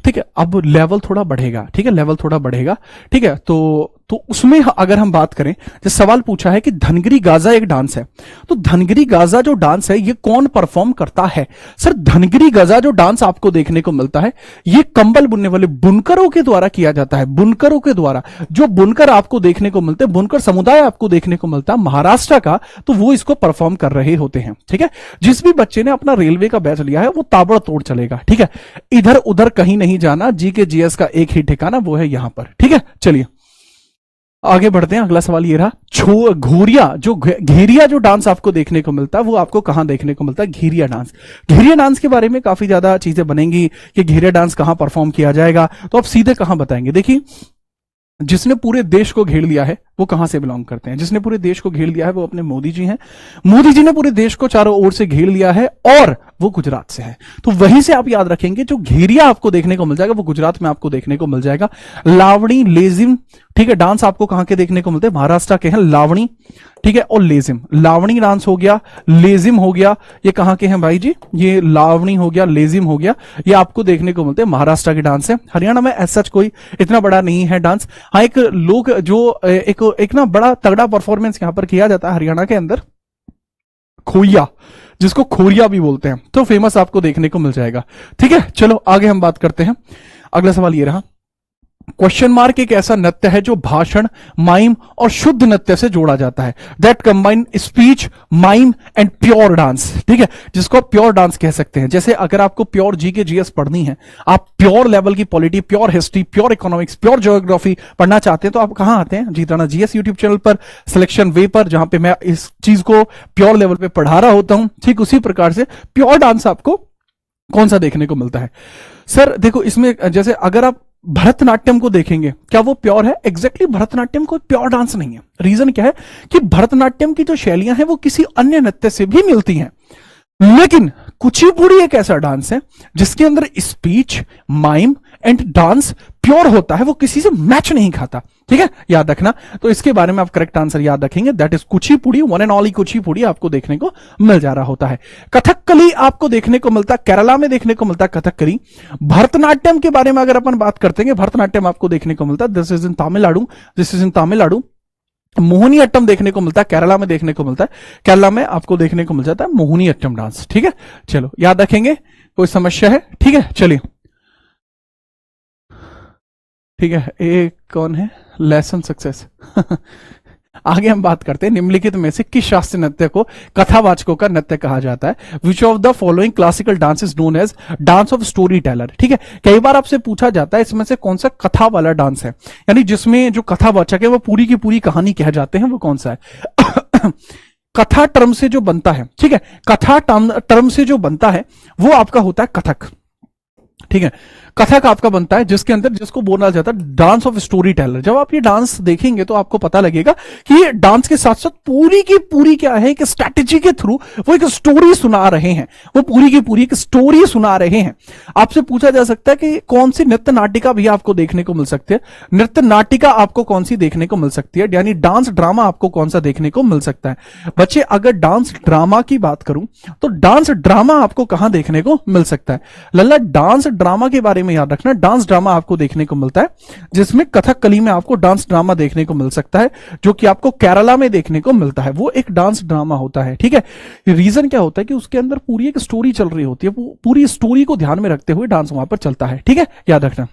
ठीक है, अब लेवल थोड़ा बढ़ेगा, ठीक है, लेवल थोड़ा बढ़ेगा, ठीक है, तो उसमें अगर हम बात करें, जो सवाल पूछा है कि धनगिरी गाजा एक डांस है, तो धनगिरी गाजा जो डांस है ये कौन परफॉर्म करता है? सर, धनगिरी गाजा जो डांस आपको देखने को मिलता है ये कंबल बुनने वाले बुनकरों के द्वारा किया जाता है, बुनकरों के द्वारा। जो बुनकर आपको देखने को मिलते हैं, बुनकर समुदाय आपको देखने को मिलता है महाराष्ट्र का, तो वो इसको परफॉर्म कर रहे होते हैं, ठीक है। जिस भी बच्चे ने अपना रेलवे का बैच लिया है वो ताबड़तोड़ चलेगा, ठीक है, इधर उधर कहीं नहीं जाना, जी के जीएस का एक ही ठिकाना, वो है यहां पर, ठीक है। चलिए आगे बढ़ते हैं, अगला सवाल ये रहा, घोरिया जो घेरिया जो डांस आपको देखने को मिलता है वो आपको कहां देखने को मिलता है? घेरिया डांस। घेरिया डांस के बारे में काफी ज्यादा चीजें बनेंगी कि घेरिया डांस कहां परफॉर्म किया जाएगा, तो आप सीधे कहां बताएंगे? देखिए, जिसने पूरे देश को घेर लिया है वो कहां से बिलोंग करते हैं? जिसने पूरे देश को घेर लिया है वो अपने मोदी जी हैं। मोदी जी ने पूरे देश को चारों ओर से घेर लिया है और वो गुजरात से है, तो वहीं से आप याद रखेंगे जो घेरिया आपको देखने को मिल जाएगा वो गुजरात में आपको देखने को मिल जाएगा। लावणी, लेजिम, ठीक है, डांस आपको कहां के देखने को मिलते हैं? महाराष्ट्र के हैं लावणी, ठीक है, और लेजिम। लावणी डांस हो गया, लेजिम हो गया, ये कहां के हैं भाई जी? ये लावणी हो गया, लेजिम हो गया, ये आपको देखने को मिलते हैं महाराष्ट्र के डांस है। हरियाणा में ऐसा कोई इतना बड़ा नहीं है डांस। हाँ, एक लोग जो एक ना बड़ा तगड़ा परफॉर्मेंस यहां पर किया जाता है हरियाणा के अंदर, खोइया, जिसको खोरिया भी बोलते हैं, तो फेमस आपको देखने को मिल जाएगा, ठीक है। चलो आगे हम बात करते हैं। अगला सवाल ये रहा, क्वेश्चन मार्क एक ऐसा नृत्य है जो भाषण, माइम और शुद्ध नृत्य से जोड़ा जाता है, that combine speech, mime and pure dance, ठीक है, जिसको आप प्योर डांस कह सकते हैं। जैसे अगर आपको प्योर जी के जीएस पढ़नी है, आप प्योर लेवल की polity, pure history, pure economics, pure geography पढ़ना चाहते हैं, तो आप कहां आते हैं? जीताना जीएस यूट्यूब चैनल पर, सिलेक्शन वे पर, जहां पे मैं इस चीज को प्योर लेवल पे पढ़ा रहा होता हूं। ठीक उसी प्रकार से प्योर डांस आपको कौन सा देखने को मिलता है? सर देखो, इसमें जैसे अगर आप भरतनाट्यम को देखेंगे, क्या वो प्योर है? एग्जैक्टली भरतनाट्यम कोई प्योर डांस नहीं है। रीजन क्या है कि भरतनाट्यम की जो शैलियां हैं वो किसी अन्य नृत्य से भी मिलती हैं, लेकिन कुचिपुड़ी एक ऐसा डांस है जिसके अंदर speech, mime and dance pure होता है, वो किसी से मैच नहीं खाता, ठीक है, याद रखना। तो इसके बारे में आप करेक्ट आंसर याद रखेंगे, that is Kuchipudi, one and only Kuchipudi आपको देखने को मिल जा रहा होता है। कथकली आपको देखने को मिलता है, केरला में देखने को मिलता है कथकली। भरतनाट्यम के बारे में अगर अपन बात करते हैं, भरतनाट्यम आपको देखने को मिलता है, this is in Tamil Nadu, this is in Tamil Nadu. Mohini Attam देखने को मिलता है, केरला में देखने को मिलता है, केरला में आपको देखने को मिल जाता है मोहिनी अट्टम डांस। ठीक है, चलो याद रखेंगे, कोई समस्या है? ठीक है, चलिए ठीक है। एक कौन है? लेसन सक्सेस आगे हम बात करते हैं निम्नलिखित में से किस शास्त्रीय नृत्य को कथावाचकों का नृत्य कहा जाता है? Which of the following classical dance is known as dance of story teller. ठीक है, कई बार आपसे पूछा जाता है इसमें से कौन सा कथा वाला डांस है, यानी जिसमें जो कथावाचक है वो पूरी की पूरी कहानी कह जाते हैं, वो कौन सा है? कथा टर्म से जो बनता है, ठीक है, कथा टर्म से जो बनता है वो आपका होता है कथक। ठीक है, कथक आपका बनता है जिसके अंदर, जिसको बोला जाता है डांस ऑफ स्टोरी टेलर। जब आप ये डांस देखेंगे तो आपको पता लगेगा कि ये डांस के साथ साथ पूरी की पूरी क्या है, एक स्ट्रैटेजी के थ्रू वो एक स्टोरी सुना रहे हैं, वो पूरी की पूरी एक स्टोरी सुना रहे हैं। आपसे पूछा जा सकता है कि कौन सी नृत्य नाटिका भी आपको देखने को मिल सकती है, नृत्य नाटिका आपको कौन सी देखने को मिल सकती है, यानी डांस ड्रामा आपको कौन सा देखने को मिल सकता है। बच्चे अगर डांस ड्रामा की बात करूं तो डांस ड्रामा आपको कहां देखने को मिल सकता है? लल्ला, डांस ड्रामा के बारे में याद रखना, डांस ड्रामा आपको देखने को मिलता है जिसमें कथकली में आपको डांस ड्रामा देखने को मिल सकता है, जो कि आपको केरला में देखने को मिलता है, वो एक डांस ड्रामा होता है। ठीक है, रीजन क्या होता है कि उसके अंदर पूरी एक स्टोरी चल रही होती है, पूरी स्टोरी को ध्यान में रखते हुए डांस वहां पर चलता है। ठीक है, याद रखना।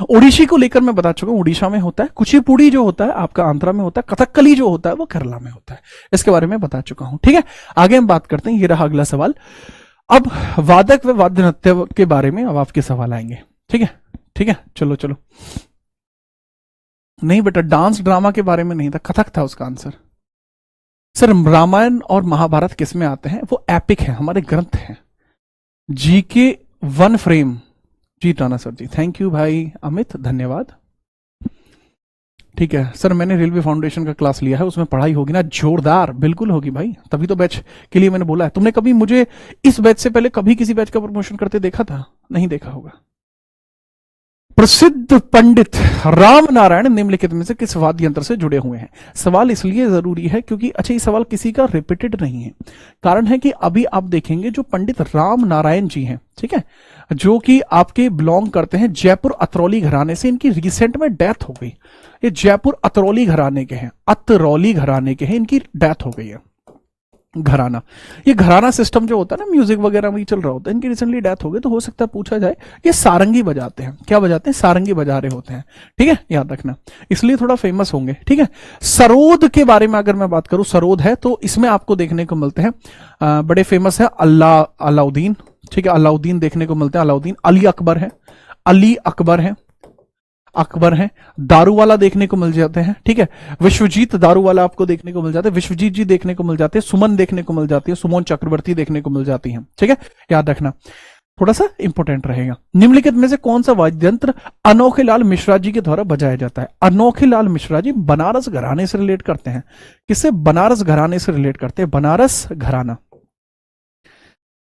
ओडिशी को लेकर मैं बता चुका हूं, उड़ीसा में होता है, कुचिपुड़ी जो होता है आपका आंध्रा में होता है, कथकली जो होता है वो केरला में होता है, इसके बारे में बता चुका हूं। ठीक है, आगे हम बात करते हैं, ये रहा अगला सवाल। अब वादक व वाद्य नृत्य के बारे में अब आपके सवाल आएंगे। ठीक है, ठीक है, चलो चलो। नहीं बेटा, डांस ड्रामा के बारे में नहीं था, कथक था उसका आंसर। सर, रामायण और महाभारत किस में आते हैं? वो एपिक है, हमारे ग्रंथ हैं। जीके वन फ्रेम जी टाना सर जी, थैंक यू भाई अमित, धन्यवाद। ठीक है सर, मैंने रेलवे फाउंडेशन का क्लास लिया है, उसमें पढ़ाई होगी ना? जोरदार, बिल्कुल होगी भाई, तभी तो बैच के लिए मैंने बोला है। तुमने कभी मुझे इस बैच से पहले कभी किसी बैच का प्रमोशन करते देखा था? नहीं देखा होगा। प्रसिद्ध पंडित राम नारायण निम्नलिखित में से किस वाद्य यंत्र से जुड़े हुए हैं? सवाल इसलिए जरूरी है क्योंकि अच्छा, ये सवाल किसी का रिपीटेड नहीं है। कारण है कि अभी आप देखेंगे जो पंडित राम नारायण जी हैं, ठीक है, जो कि आपके बिलोंग करते हैं जयपुर अतरौली घराने से, इनकी रिसेंट में डेथ हो गई। ये जयपुर अतरौली घराने के हैं, अतरौली घराने के हैं, इनकी डेथ हो गई है। घराना, ये घराना सिस्टम जो होता है ना, म्यूजिक वगैरह में चल रहा होता है, इनकी रिसेंटली डेथ हो गई, तो हो सकता है पूछा जाए ये सारंगी बजाते हैं। क्या बजाते हैं? सारंगी बजा रहे होते हैं। ठीक है, याद रखना, इसलिए थोड़ा फेमस होंगे। ठीक है, सरोद के बारे में अगर मैं बात करूं, सरोद है तो इसमें आपको देखने को मिलते हैं बड़े फेमस है अलाउद्दीन। ठीक है, अलाउद्दीन देखने को मिलते हैं, अलाउद्दीन। अली अकबर है, अली अकबर है, अकबर हैं। दारूवाला देखने को मिल जाते हैं। ठीक है, विश्वजीत दारूवाला आपको देखने को मिल जाते हैं, विश्वजीत जी देखने को मिल जाते हैं, सुमन देखने को मिल जाती है, सुमन चक्रवर्ती देखने को मिल जाती हैं। ठीक है, याद रखना, थोड़ा सा इंपॉर्टेंट रहेगा। निम्नलिखित में से कौन सा वाद्य यंत्र अनोखेलाल मिश्रा जी के द्वारा बजाया जाता है? अनोखेलाल मिश्रा जी बनारस घराने से रिलेट करते हैं। किससे? बनारस घराने से रिलेट करते हैं। बनारस घराना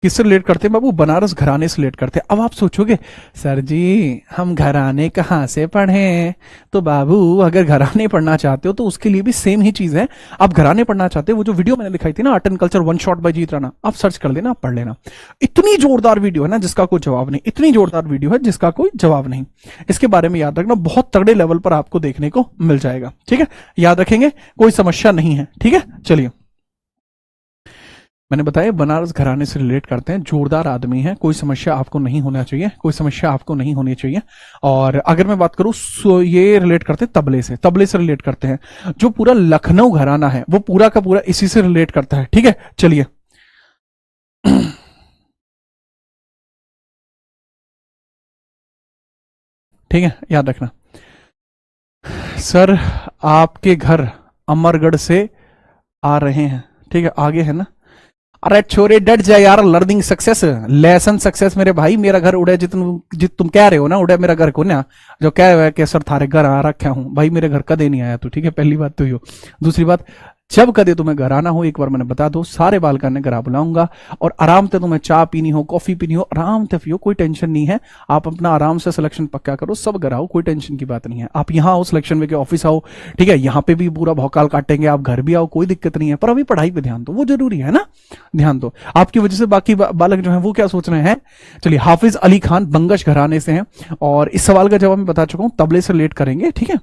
किससे रिलेट करते हैं बाबू? बनारस घराने से रिलेट करते हैं। अब आप सोचोगे सर जी हम घराने कहां से पढ़े? तो बाबू अगर घराने पढ़ना चाहते हो तो उसके लिए भी सेम ही चीज है। आप घराने पढ़ना चाहते हो, वो जो वीडियो मैंने दिखाई थी ना, art and culture one shot by Jeet Rana, आप सर्च कर लेना, आप पढ़ लेना। इतनी जोरदार वीडियो है ना जिसका कोई जवाब नहीं, इतनी जोरदार वीडियो है जिसका कोई जवाब नहीं। इसके बारे में याद रखना, बहुत तगड़े लेवल पर आपको देखने को मिल जाएगा। ठीक है, याद रखेंगे, कोई समस्या नहीं है। ठीक है, चलिए, मैंने बताया बनारस घराने से रिलेट करते हैं, जोरदार आदमी है, कोई समस्या आपको नहीं होना चाहिए, कोई समस्या आपको नहीं होनी चाहिए। और अगर मैं बात करूं ये रिलेट करते हैं तबले से, तबले से रिलेट करते हैं। जो पूरा लखनऊ घराना है वो पूरा का पूरा इसी से रिलेट करता है। ठीक है, चलिए ठीक है, याद रखना। सर आपके घर अमरगढ़ से आ रहे हैं। ठीक है, आगे है ना? अरे छोरे डट जाए यार, लर्निंग सक्सेस, लेसन सक्सेस मेरे भाई। मेरा घर उड़े जित तुम कह रहे हो ना, उड़े मेरा घर को ना, जो कह रहे हो कि सर थारे घर आ रखा हूं भाई, मेरे घर कदे नहीं आया तू। ठीक है, पहली बात तो यो। दूसरी बात, जब कदे तुम्हें घर आना हो एक बार मैंने बता दो, सारे बालका ने घर बुलाऊंगा और आराम से तुम्हें चाय पीनी हो, कॉफी पीनी हो, आराम से पियो, कोई टेंशन नहीं है। आप अपना आराम से सिलेक्शन पक्का करो, सब घर आओ, कोई टेंशन की बात नहीं है। आप यहाँ आओ, सिलेक्शन में के ऑफिस आओ, ठीक है, यहाँ पे भी पूरा भौकाल काटेंगे, आप घर भी आओ, कोई दिक्कत नहीं है, पर अभी पढ़ाई पे ध्यान दो, वो जरूरी है ना, ध्यान दो। आपकी वजह से बाकी बालक जो है वो क्या सोच रहे हैं। चलिए, हाफिज अली खान बंगश घराने से हैं और इस सवाल का जवाब मैं बता चुका हूं, तबले से रिलेट करेंगे, ठीक है।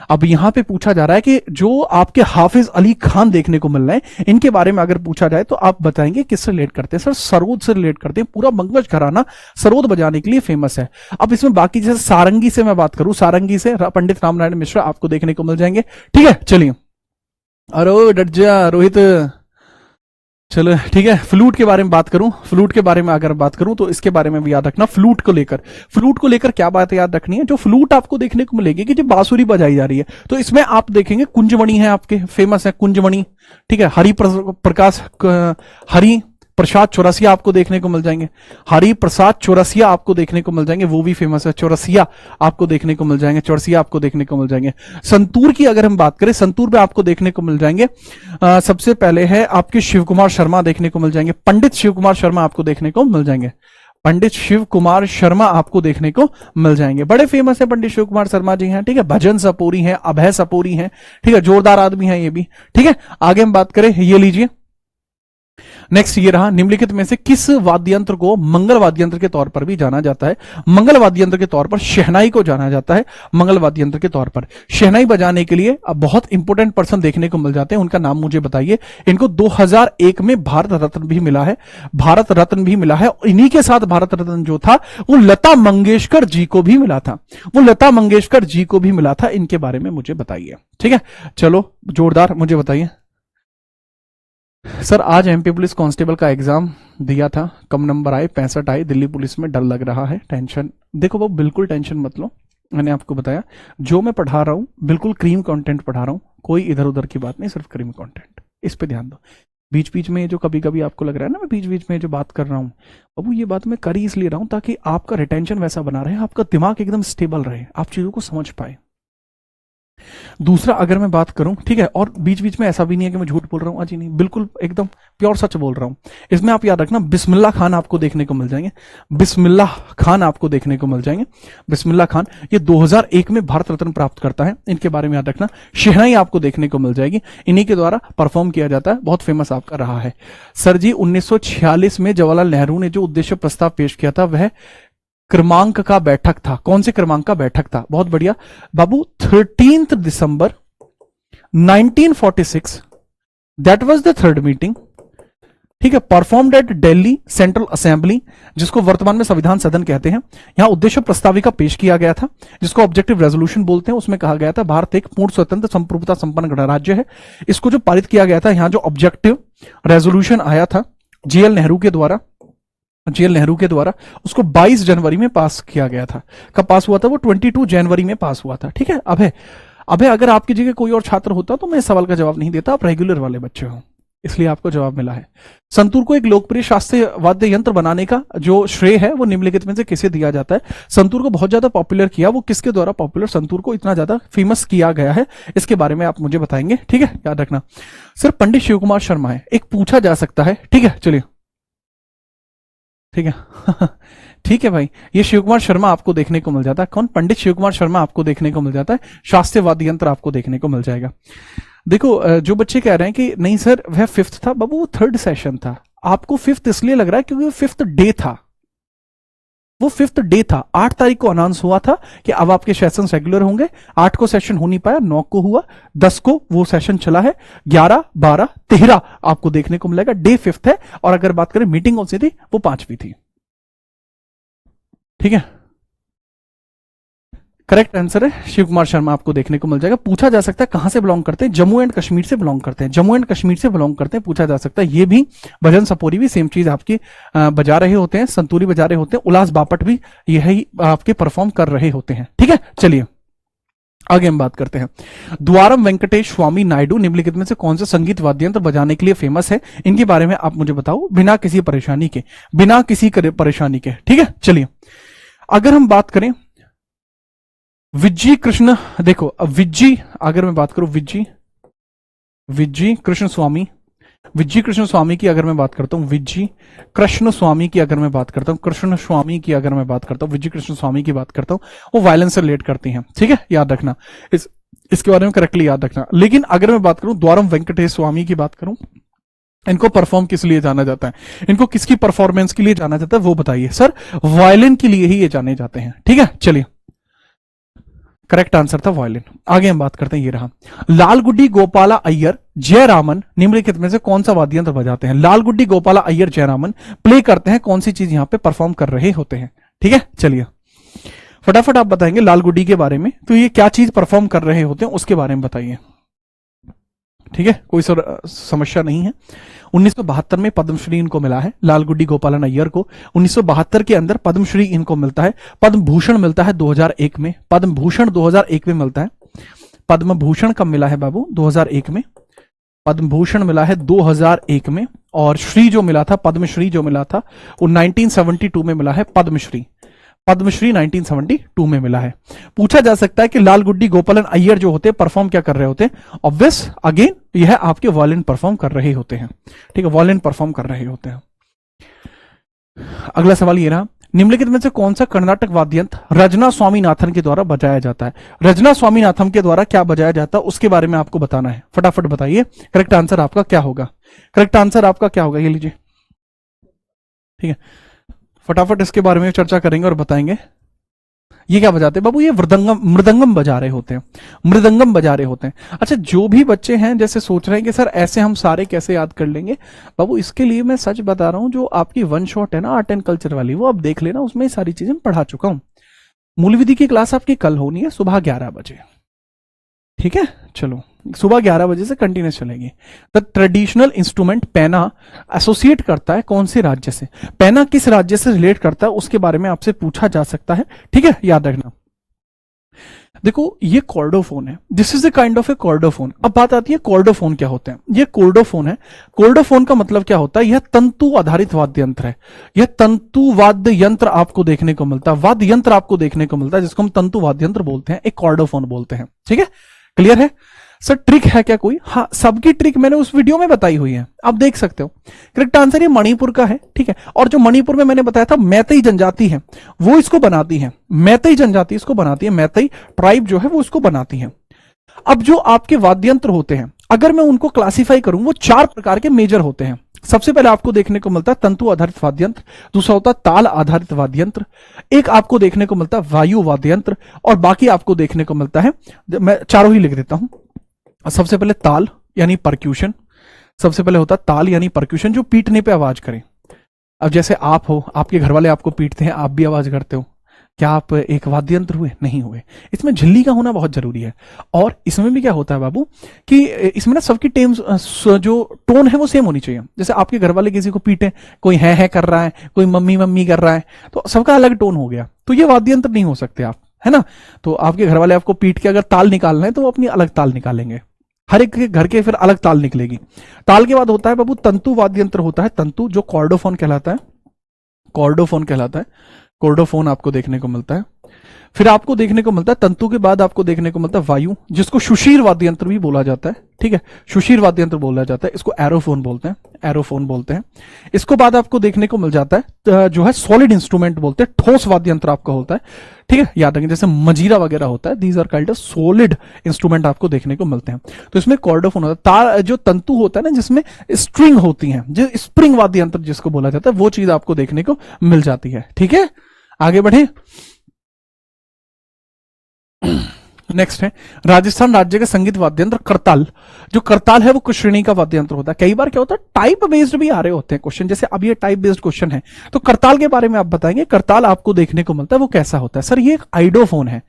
अब यहां पे पूछा जा रहा है कि जो आपके हाफिज अली खान देखने को मिल रहे हैं, इनके बारे में अगर पूछा जाए तो आप बताएंगे किससे रिलेट करते हैं। सर सरोद से रिलेट करते हैं, पूरा बंगश घराना सरोद बजाने के लिए फेमस है। अब इसमें बाकी जैसे सारंगी से मैं बात करूं, सारंगी से पंडित रामनारायण मिश्रा आपको देखने को मिल जाएंगे, ठीक है। चलिए, अरे डट जा रोहित, चलो ठीक है। फ्लूट के बारे में बात करूं, फ्लूट के बारे में अगर बात करूं तो इसके बारे में भी याद रखना। फ्लूट को लेकर क्या बात याद रखनी है, जो फ्लूट आपको देखने को मिलेगी कि जो बांसुरी बजाई जा रही है, तो इसमें आप देखेंगे कुंजमणि है, आपके फेमस है कुंजमणि, ठीक है। हरि प्रसाद चौरसिया आपको देखने को मिल जाएंगे, हरि प्रसाद चौरसिया आपको देखने को मिल जाएंगे, वो भी फेमस है। चौरसिया आपको देखने को मिल जाएंगे, चौरसिया आपको देखने को मिल जाएंगे। संतूर की अगर हम बात करें, संतूर में आपको देखने को मिल जाएंगे, सबसे पहले है आपके शिव कुमार शर्मा देखने को मिल जाएंगे, पंडित शिव कुमार शर्मा आपको देखने को मिल जाएंगे, पंडित शिव कुमार शर्मा आपको देखने को मिल जाएंगे, बड़े फेमस है पंडित शिव कुमार शर्मा जी हैं, ठीक है। भजन सपोरी हैं, अभय सपोरी हैं, ठीक है, जोरदार आदमी हैं ये भी, ठीक है। आगे हम बात करें, ये लीजिए नेक्स्ट, ये रहा, निम्नलिखित में से किस वाद्य यंत्र को मंगल वाद्य यंत्र के तौर पर भी जाना जाता है। मंगल वाद्य यंत्र के तौर पर शहनाई को जाना जाता है। मंगल वाद्य यंत्र के तौर पर शहनाई बजाने के लिए अब बहुत इंपॉर्टेंट पर्सन देखने को मिल जाते हैं, उनका नाम मुझे बताइए। इनको 2001 में भारत रत्न भी मिला है, भारत रत्न भी मिला है। इन्हीं के साथ भारत रत्न जो था वो लता मंगेशकर जी को भी मिला था, वो लता मंगेशकर जी को भी मिला था। इनके बारे में मुझे बताइए, ठीक है। चलो जोरदार, मुझे बताइए सर, आज एमपी पुलिस कांस्टेबल का एग्जाम दिया था, कम नंबर आए, 65 आए, दिल्ली पुलिस में डर लग रहा है, टेंशन। देखो वो बिल्कुल टेंशन मत लो, मैंने आपको बताया जो मैं पढ़ा रहा हूं बिल्कुल क्रीम कंटेंट पढ़ा रहा हूं, कोई इधर उधर की बात नहीं, सिर्फ क्रीम कंटेंट, इस पे ध्यान दो। बीच बीच में जो कभी कभी आपको लग रहा है ना मैं बीच बीच में जो बात कर रहा हूं, अब ये बात मैं कर ही इसलिए रहा हूं ताकि आपका रिटेंशन वैसा बना रहे, आपका दिमाग एकदम स्टेबल रहे, आप चीजों को समझ पाए। दूसरा अगर मैं बात करूं, ठीक है, और बीच बीच में ऐसा भी नहीं है कि मैं झूठ बोल रहा हूं, अजी नहीं, बिल्कुल एकदम प्योर सच बोल रहा हूं। इसमें आप याद रखना, बिस्मिल्लाह खान आपको देखने को मिल जाएंगे, बिस्मिल्लाह खान आपको देखने को मिल जाएंगे, बिस्मिल्लाह खान, ये 2001 में भारत रत्न प्राप्त करता है, इनके बारे में याद रखना। शहनाई आपको देखने को मिल जाएगी, इन्हीं के द्वारा परफॉर्म किया जाता है, बहुत फेमस आपका रहा है। सर जी 1946 में जवाहरलाल नेहरू ने जो उद्देश्य प्रस्ताव पेश किया था वह क्रमांक का बैठक था, कौन से क्रमांक का बैठक था, बहुत बढ़िया बाबू, 13 दिसंबर 1946, that was the third meeting, ठीक है, performed eight Delhi central assembly, जिसको वर्तमान में संविधान सदन कहते हैं। यहां उद्देश्य प्रस्ताविका पेश किया गया था, जिसको ऑब्जेक्टिव रेजोल्यूशन बोलते हैं। उसमें कहा गया था भारत एक पूर्ण स्वतंत्र संप्रभुता संपन्न गणराज्य है। इसको जो पारित किया गया था, यहां जो ऑब्जेक्टिव रेजोल्यूशन आया था जेएल नेहरू के द्वारा, उसको 22 जनवरी में पास किया गया था। कब पास हुआ था वो? 22 जनवरी में पास हुआ था, ठीक है। अबे अगर आपकी जगह कोई और छात्र होता तो मैं इस सवाल का जवाब नहीं देता, आप रेगुलर वाले बच्चे हो, इसलिए आपको जवाब मिला है। संतूर को एक लोकप्रिय शास्त्रीय वाद्य यंत्र बनाने का जो श्रेय है वो निम्नलिखित में से किसे दिया जाता है? संतूर को बहुत ज्यादा पॉपुलर किया, वो किसके द्वारा पॉपुलर, संतूर को इतना ज्यादा फेमस किया गया है, इसके बारे में आप मुझे बताएंगे, ठीक है, याद रखना। सिर्फ पंडित शिव कुमार शर्मा है, एक पूछा जा सकता है, ठीक है, चलिए, ठीक है ठीक है भाई, ये शिव कुमार शर्मा आपको देखने को मिल जाता है। कौन? पंडित शिव कुमार शर्मा आपको देखने को मिल जाता है। शास्त्रीय वाद्य यंत्र आपको देखने को मिल जाएगा। देखो जो बच्चे कह रहे हैं कि नहीं सर वह 5th था, बाबू वो 3rd सेशन था। आपको 5th इसलिए लग रहा है क्योंकि वो 5th डे था, वो 5th डे था। 8 तारीख को अनाउंस हुआ था कि अब आपके सेशन रेगुलर होंगे। 8 को सेशन हो नहीं पाया, 9 को हुआ, 10 को वो सेशन चला है, 11, 12, 13 आपको देखने को मिलेगा। डे 5th है। और अगर बात करें मीटिंग कौन सी थी, वो 5वीं थी, ठीक है। करेक्ट आंसर है शिव कुमार शर्मा आपको देखने को मिल जाएगा। पूछा जा सकता है कहां से बिलोंग करते हैं? जम्मू एंड कश्मीर से बिलोंग करते हैं, जम्मू एंड कश्मीर से बिलोंग करते हैं, पूछा जा सकता है। ये भी भजन सपोरी भी सेम चीज आपकी बजा रहे होते हैं, संतूरी बजा रहे होते हैं, उल्लास बापट भी यही आपके परफॉर्म कर रहे होते हैं, ठीक है। चलिए आगे हम बात करते हैं। द्वारम वेंकटेश स्वामी नायडू निम्नलिखित में से कौन से संगीत वाद्य यंत्र बजाने के लिए फेमस है? इनके बारे में आप मुझे बताओ बिना किसी परेशानी के, बिना किसी परेशानी के, ठीक है। चलिए अगर हम बात करें विज्जी कृष्ण, देखो अब विज्जी, अगर मैं बात करूं विज्जी विजी कृष्ण स्वामी, विजी कृष्ण स्वामी की अगर मैं बात करता हूं, विजी कृष्ण स्वामी की अगर मैं बात करता हूं, कृष्ण स्वामी की अगर मैं बात करता हूं, विजी कृष्ण स्वामी की बात करता हूं, वो वायलेंस से रिलेट करती हैं, ठीक है, याद रखना, इसके बारे में करेक्टली याद रखना। लेकिन अगर मैं बात करूं द्वारम वेंकटेश स्वामी की बात करूं, इनको परफॉर्म किस लिए जाना जाता है, इनको किसकी परफॉर्मेंस के लिए जाना जाता है वो बताइए। सर वायलिन के लिए ही ये जाने जाते हैं, ठीक है। चलिए करेक्ट आंसर था वायलिन। आगे हम बात करते हैं, ये रहा लालगुड्डी गोपाला अय्यर जयरामन निम्नलिखित में से कौन सा वाद्य यंत्र बजाते हैं। लालगुड्डी गोपाला अय्यर जयरामन प्ले करते हैं कौन सी चीज यहां पे परफॉर्म कर रहे होते हैं, ठीक है। चलिए फटाफट आप बताएंगे लालगुड्डी के बारे में, तो ये क्या चीज परफॉर्म कर रहे होते हैं उसके बारे में बताइए, ठीक है, कोई समस्या नहीं है। 1972 में पद्मश्री इनको मिला है, लालगुड्डी गोपालन अय्यर को 1972 के अंदर पद्मश्री इनको मिलता है। पद्म भूषण मिलता है 2001 में, पद्म भूषण 2001 में मिलता है। पद्म भूषण कब मिला है बाबू, 2001 में। पद्म भूषण मिला है 2001 में, और श्री जो मिला था, पद्मश्री जो मिला था वो 1972 में मिला है। पद्मश्री, पद्मश्री 1972 में मिला है। पूछा जा सकता है कि लालगुड्डी गोपालन अय्यर जो होते हैं परफॉर्म क्या कर रहे होते हैं, ऑब्वियस अगेन यह आपके वायलिन परफॉर्म कर रहे होते हैं, ठीक है, वायलिन परफॉर्म कर रहे होते हैं। अगला सवाल ये रहा, निम्नलिखित में से कौन सा कर्नाटक वाद्य यंत्र रजना स्वामीनाथन के द्वारा बजाया जाता है। रजना स्वामीनाथन के द्वारा क्या बजाया जाता है उसके बारे में आपको बताना है, फटाफट बताइए। करेक्ट आंसर आपका क्या होगा, करेक्ट आंसर आपका क्या होगा, ये लीजिए, ठीक है, फटाफट इसके बारे में चर्चा करेंगे और बताएंगे। ये क्या बजाते हैं बाबू, ये मृदंगम, मृदंगम बजा रहे होते हैं, मृदंगम बजा रहे होते हैं। अच्छा, जो भी बच्चे हैं जैसे सोच रहे हैं कि सर ऐसे हम सारे कैसे याद कर लेंगे, बाबू इसके लिए मैं सच बता रहा हूं, जो आपकी वन शॉट है ना आर्ट एंड कल्चर वाली, वो आप देख लेना, उसमें सारी चीजें पढ़ा चुका हूं। मूल विधि की क्लास आपकी कल होनी है सुबह 11 बजे, ठीक है। चलो सुबह 11 बजे से कंटिन्यूस चलेगी। द ट्रेडिशनल इंस्ट्रूमेंट पैना एसोसिएट करता है कौन से राज्य से, पैना किस राज्य से रिलेट करता है उसके बारे में आपसे पूछा जा सकता है, ठीक है, याद रखना। देखो ये कॉर्डोफोन है, this is the kind of a chordophone. अब बात आती है कॉर्डोफोन क्या होते हैं। ये कॉर्डोफोन है, कॉर्डोफोन का मतलब क्या होता है, यह तंतु आधारित वाद्य यंत्र है। यह तंतु वाद्य यंत्र आपको देखने को मिलता है, वाद्य यंत्र आपको देखने को मिलता है जिसको हम तंतु वाद्य यंत्र बोलते हैं, एक कॉर्डोफोन बोलते हैं, ठीक है, क्लियर है। सर ट्रिक है क्या कोई, हाँ सबकी ट्रिक मैंने उस वीडियो में बताई हुई है, आप देख सकते हो। करेक्ट आंसर ये मणिपुर का है, ठीक है, और जो मणिपुर में मैंने बताया था मैतेई जनजाति है वो इसको बनाती है, मैतेई जनजाति इसको बनाती है, मैतेई ट्राइब जो है वो इसको बनाती है। अब जो आपके वाद्य यंत्र होते हैं अगर मैं उनको क्लासिफाई करूं, वो 4 प्रकार के मेजर होते हैं। सबसे पहले आपको देखने को मिलता है तंतु आधारित वाद्य यंत्र, दूसरा होता है ताल आधारित वाद्य यंत्र, एक आपको देखने को मिलता है वायु वाद्य यंत्र, और बाकी आपको देखने को मिलता है, मैं चारों ही लिख देता हूं। सबसे पहले ताल यानी परक्यूशन, सबसे पहले होता है ताल यानी परक्यूशन, जो पीटने पे आवाज करे। अब जैसे आप हो, आपके घर वाले आपको पीटते हैं, आप भी आवाज करते हो, क्या आप एक वाद्य यंत्र हुए, नहीं हुए। इसमें झिल्ली का होना बहुत जरूरी है। और इसमें भी क्या होता है बाबू कि इसमें ना सबकी टेम्स जो टोन है वो सेम होनी चाहिए। जैसे आपके घर वाले किसी को पीटे, कोई है कर रहा है, कोई मम्मी मम्मी कर रहा है, तो सबका अलग टोन हो गया, तो ये वाद्य यंत्र नहीं हो सकते आप, है ना। तो आपके घर वाले आपको पीट के अगर ताल निकालना है तो वो अपनी अलग ताल निकालेंगे, हर एक के घर के फिर अलग ताल निकलेगी। ताल के बाद होता है बाबू तंतु वाद्य यंत्र होता है, तंतु जो कॉर्डोफोन कहलाता है, कॉर्डोफोन कहलाता है, कॉर्डोफोन आपको देखने को मिलता है। फिर आपको देखने को मिलता है तंतु के बाद आपको देखने को मिलता है वायु, जिसको सुशीर वाद्य यंत्र भी बोला जाता है, ठीक है, सुशीर वाद्य यंत्र बोला जाता है, इसको एरोफोन बोलते हैं, एरोफोन बोलते हैं। इसको बाद आपको देखने को मिल जाता है जो है सॉलिड इंस्ट्रूमेंट बोलते हैं, ठोस वाद्य यंत्र आपका होता है, ठीक है, याद रखें जैसे मजीरा वगैरह होता है, these are kind of solid instrument आपको देखने को मिलते हैं। तो इसमें कॉर्डोफोन होता है, जो तंतु होता है ना जिसमें स्ट्रिंग होती है, जो स्प्रिंग वाद्य यंत्र जिसको बोला जाता है, वो चीज आपको देखने को मिल जाती है, ठीक है। आगे बढ़े, नेक्स्ट है राजस्थान राज्य का संगीत वाद्य यंत्र करताल। जो करताल है वो कुछ श्रेणी का वाद्य यंत्र होता है। कई बार क्या होता है टाइप बेस्ड भी आ रहे होते हैं क्वेश्चन, जैसे अब ये टाइप बेस्ड क्वेश्चन है, तो करताल के बारे में आप बताएंगे। करताल आपको देखने को मिलता है वो कैसा होता है। सर ये एक आइडोफोन है,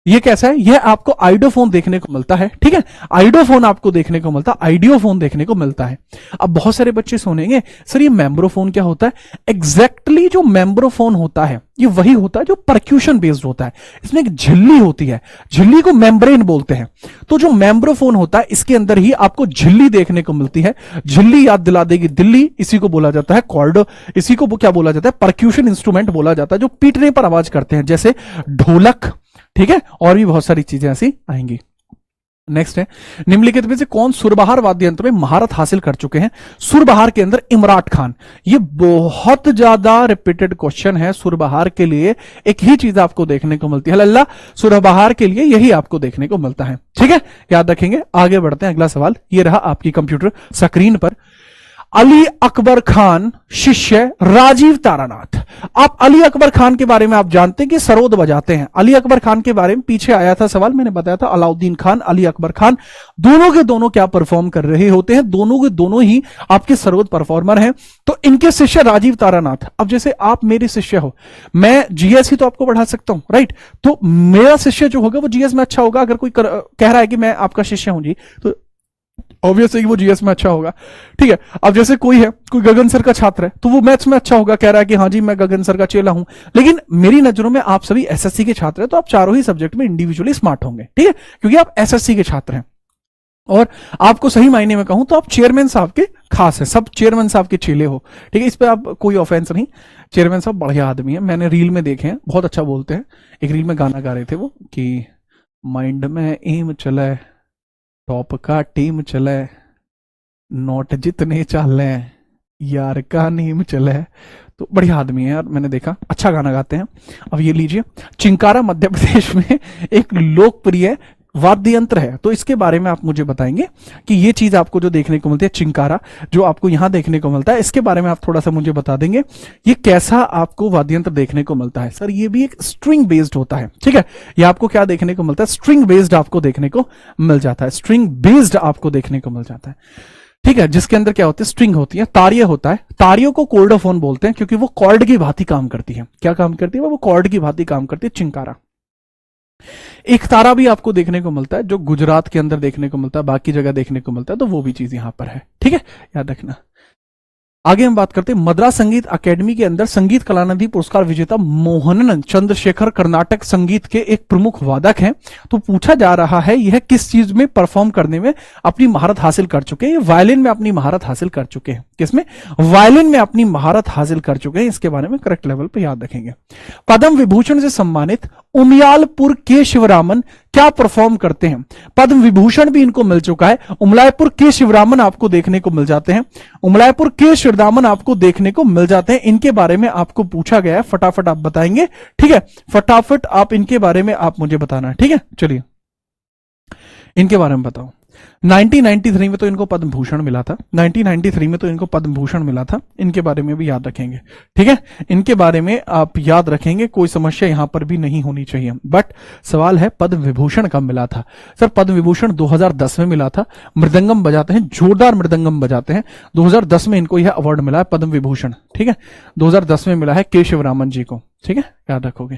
ये कैसा है, ये आपको आइडोफोन देखने को मिलता है, ठीक है, आइडोफोन आपको देखने को मिलता है, आइडियोफोन देखने को मिलता है। अब बहुत सारे बच्चे सुनेंगे सर ये मेम्ब्रोफोन क्या होता है। एग्जैक्टली जो मेम्ब्रोफोन होता है ये वही होता है जो परक्यूशन बेस्ड होता है। इसमें एक झिल्ली होती है, झिल्ली को मेम्ब्रेन बोलते हैं। तो जो मेम्ब्रोफोन होता है इसके अंदर ही आपको झिल्ली देखने को मिलती है। झिल्ली याद दिला देगी दिल्ली, इसी को बोला जाता है कॉर्ड, इसी को क्या बोला जाता है, परक्यूशन इंस्ट्रूमेंट बोला जाता है, जो पीटने पर आवाज करते हैं, जैसे ढोलक, ठीक है, और भी बहुत सारी चीजें ऐसी आएंगी। नेक्स्ट है, निम्नलिखित में से कौन सुरबहार वाद्य यंत्र में महारत हासिल कर चुके हैं? सुरबहार के अंदर इमरान खान। ये बहुत ज्यादा रिपीटेड क्वेश्चन है। सुरबहार के लिए एक ही चीज आपको देखने को मिलती है, लल्ला सुरबहार के लिए यही आपको देखने को मिलता है। ठीक है, याद रखेंगे। आगे बढ़ते हैं, अगला सवाल ये रहा आपकी कंप्यूटर स्क्रीन पर। अली अकबर खान शिष्य राजीव तारानाथ। आप अली अकबर खान के बारे में आप जानते हैं कि सरोद बजाते हैं। अली अकबर खान के बारे में पीछे आया था सवाल, मैंने बताया था अलाउद्दीन खान, अली अकबर खान, दोनों के दोनों क्या परफॉर्म कर रहे होते हैं? दोनों के दोनों ही आपके सरोद परफॉर्मर हैं। तो इनके शिष्य राजीव तारानाथ। अब जैसे आप मेरे शिष्य हो, मैं जीएस ही तो आपको पढ़ा सकता हूं, राइट? तो मेरा शिष्य जो होगा वो जीएस में अच्छा होगा। अगर कोई कह रहा है कि मैं आपका शिष्य हूं जी, तो ऑब्वियसली वो जीएस में अच्छा होगा। ठीक है, अब जैसे कोई है, कोई गगन सर का छात्र है, तो वो मैथ्स में अच्छा होगा, कह रहा है कि हाँ जी मैं गगन सर का चेला हूं। लेकिन मेरी नजरों में आप सभी एसएससी के छात्र हैं, तो आप चारों ही सब्जेक्ट में इंडिविजुअली स्मार्ट होंगे। ठीक है, क्योंकि आप एसएससी के छात्र हैं। और आपको सही मायने में कहूं तो आप चेयरमैन साहब के खास है, सब चेयरमैन साहब के चेले हो। ठीक है, इस पर आप कोई ऑफेंस नहीं, चेयरमैन साहब बढ़िया आदमी है, मैंने रील में देखे हैं, बहुत अच्छा बोलते हैं। एक रील में गाना गा रहे थे वो कि माइंड में एम चले, टॉप का टीम चले, नोट जितने चाले, यार का नीम चले। तो बढ़िया आदमी है यार, मैंने देखा, अच्छा गाना गाते हैं। अब ये लीजिए, चिंकारा मध्य प्रदेश में एक लोकप्रिय वाद्य यंत्र है, तो इसके बारे में आप मुझे बताएंगे कि ये चीज आपको जो देखने को मिलती है, चिंकारा जो आपको यहां देखने को मिलता है, इसके बारे में आप थोड़ा सा मुझे बता देंगे ये कैसा आपको वाद्य यंत्र देखने को मिलता है? सर ये भी एक स्ट्रिंग बेस्ड होता है। ठीक है, ये आपको क्या देखने को मिलता है? स्ट्रिंग बेस्ड आपको देखने को मिल जाता है, स्ट्रिंग बेस्ड आपको देखने को मिल जाता है। ठीक है, जिसके अंदर क्या होती है? स्ट्रिंग होती है, तारिय होता है। तारियों को कॉर्डोफोन बोलते हैं क्योंकि वो कॉर्ड की भांति काम करती है। क्या काम करती है? वो कॉर्ड की भांति काम करती है, चिंकारा। एक तारा भी आपको देखने को मिलता है जो गुजरात के अंदर देखने को मिलता है, बाकी जगह देखने को मिलता है, तो वो भी चीज यहां पर है। ठीक है, याद रखना। आगे हम बात करते हैं, मद्रास संगीत अकेडमी के अंदर संगीत कलानिधि पुरस्कार विजेता मोहनन चंद्रशेखर कर्नाटक संगीत के एक प्रमुख वादक हैं। तो पूछा जा रहा है यह किस चीज में परफॉर्म करने में अपनी महारत हासिल कर चुके हैं? वायलिन में अपनी महारत हासिल कर चुके हैं। किसमें? वायलिन में अपनी महारत हासिल कर चुके हैं। इसके बारे में करेक्ट लेवल पे याद रखेंगे। पद्म विभूषण से सम्मानित उमियालपुर के शिवरामन क्या परफॉर्म करते हैं? पद्म विभूषण भी इनको मिल चुका है। उमलायपुर के शिवरामन आपको देखने को मिल जाते हैं, उमलायपुर के शिवरामन आपको देखने को मिल जाते हैं। इनके बारे में आपको पूछा गया है, फटाफट आप बताएंगे। ठीक है, फटाफट आप इनके बारे में आप मुझे बताना है। ठीक है, चलिए इनके बारे में बताओ। 1993 में तो इनको पद्म भूषण मिला था, 1993 में तो इनको पद्म भूषण मिला था। इनके बारे में भी याद रखेंगे। ठीक है, इनके बारे में आप याद रखेंगे, कोई समस्या यहां पर भी नहीं होनी चाहिए। बट सवाल है पद्म विभूषण कब मिला था? सर पद्म विभूषण 2010 में मिला था। मृदंगम बजाते हैं, जोरदार मृदंगम बजाते हैं। 2010 में इनको यह अवार्ड मिला है पद्म विभूषण। ठीक है, 2010 में मिला है के शिवरामन जी को। ठीक है, याद रखोगे।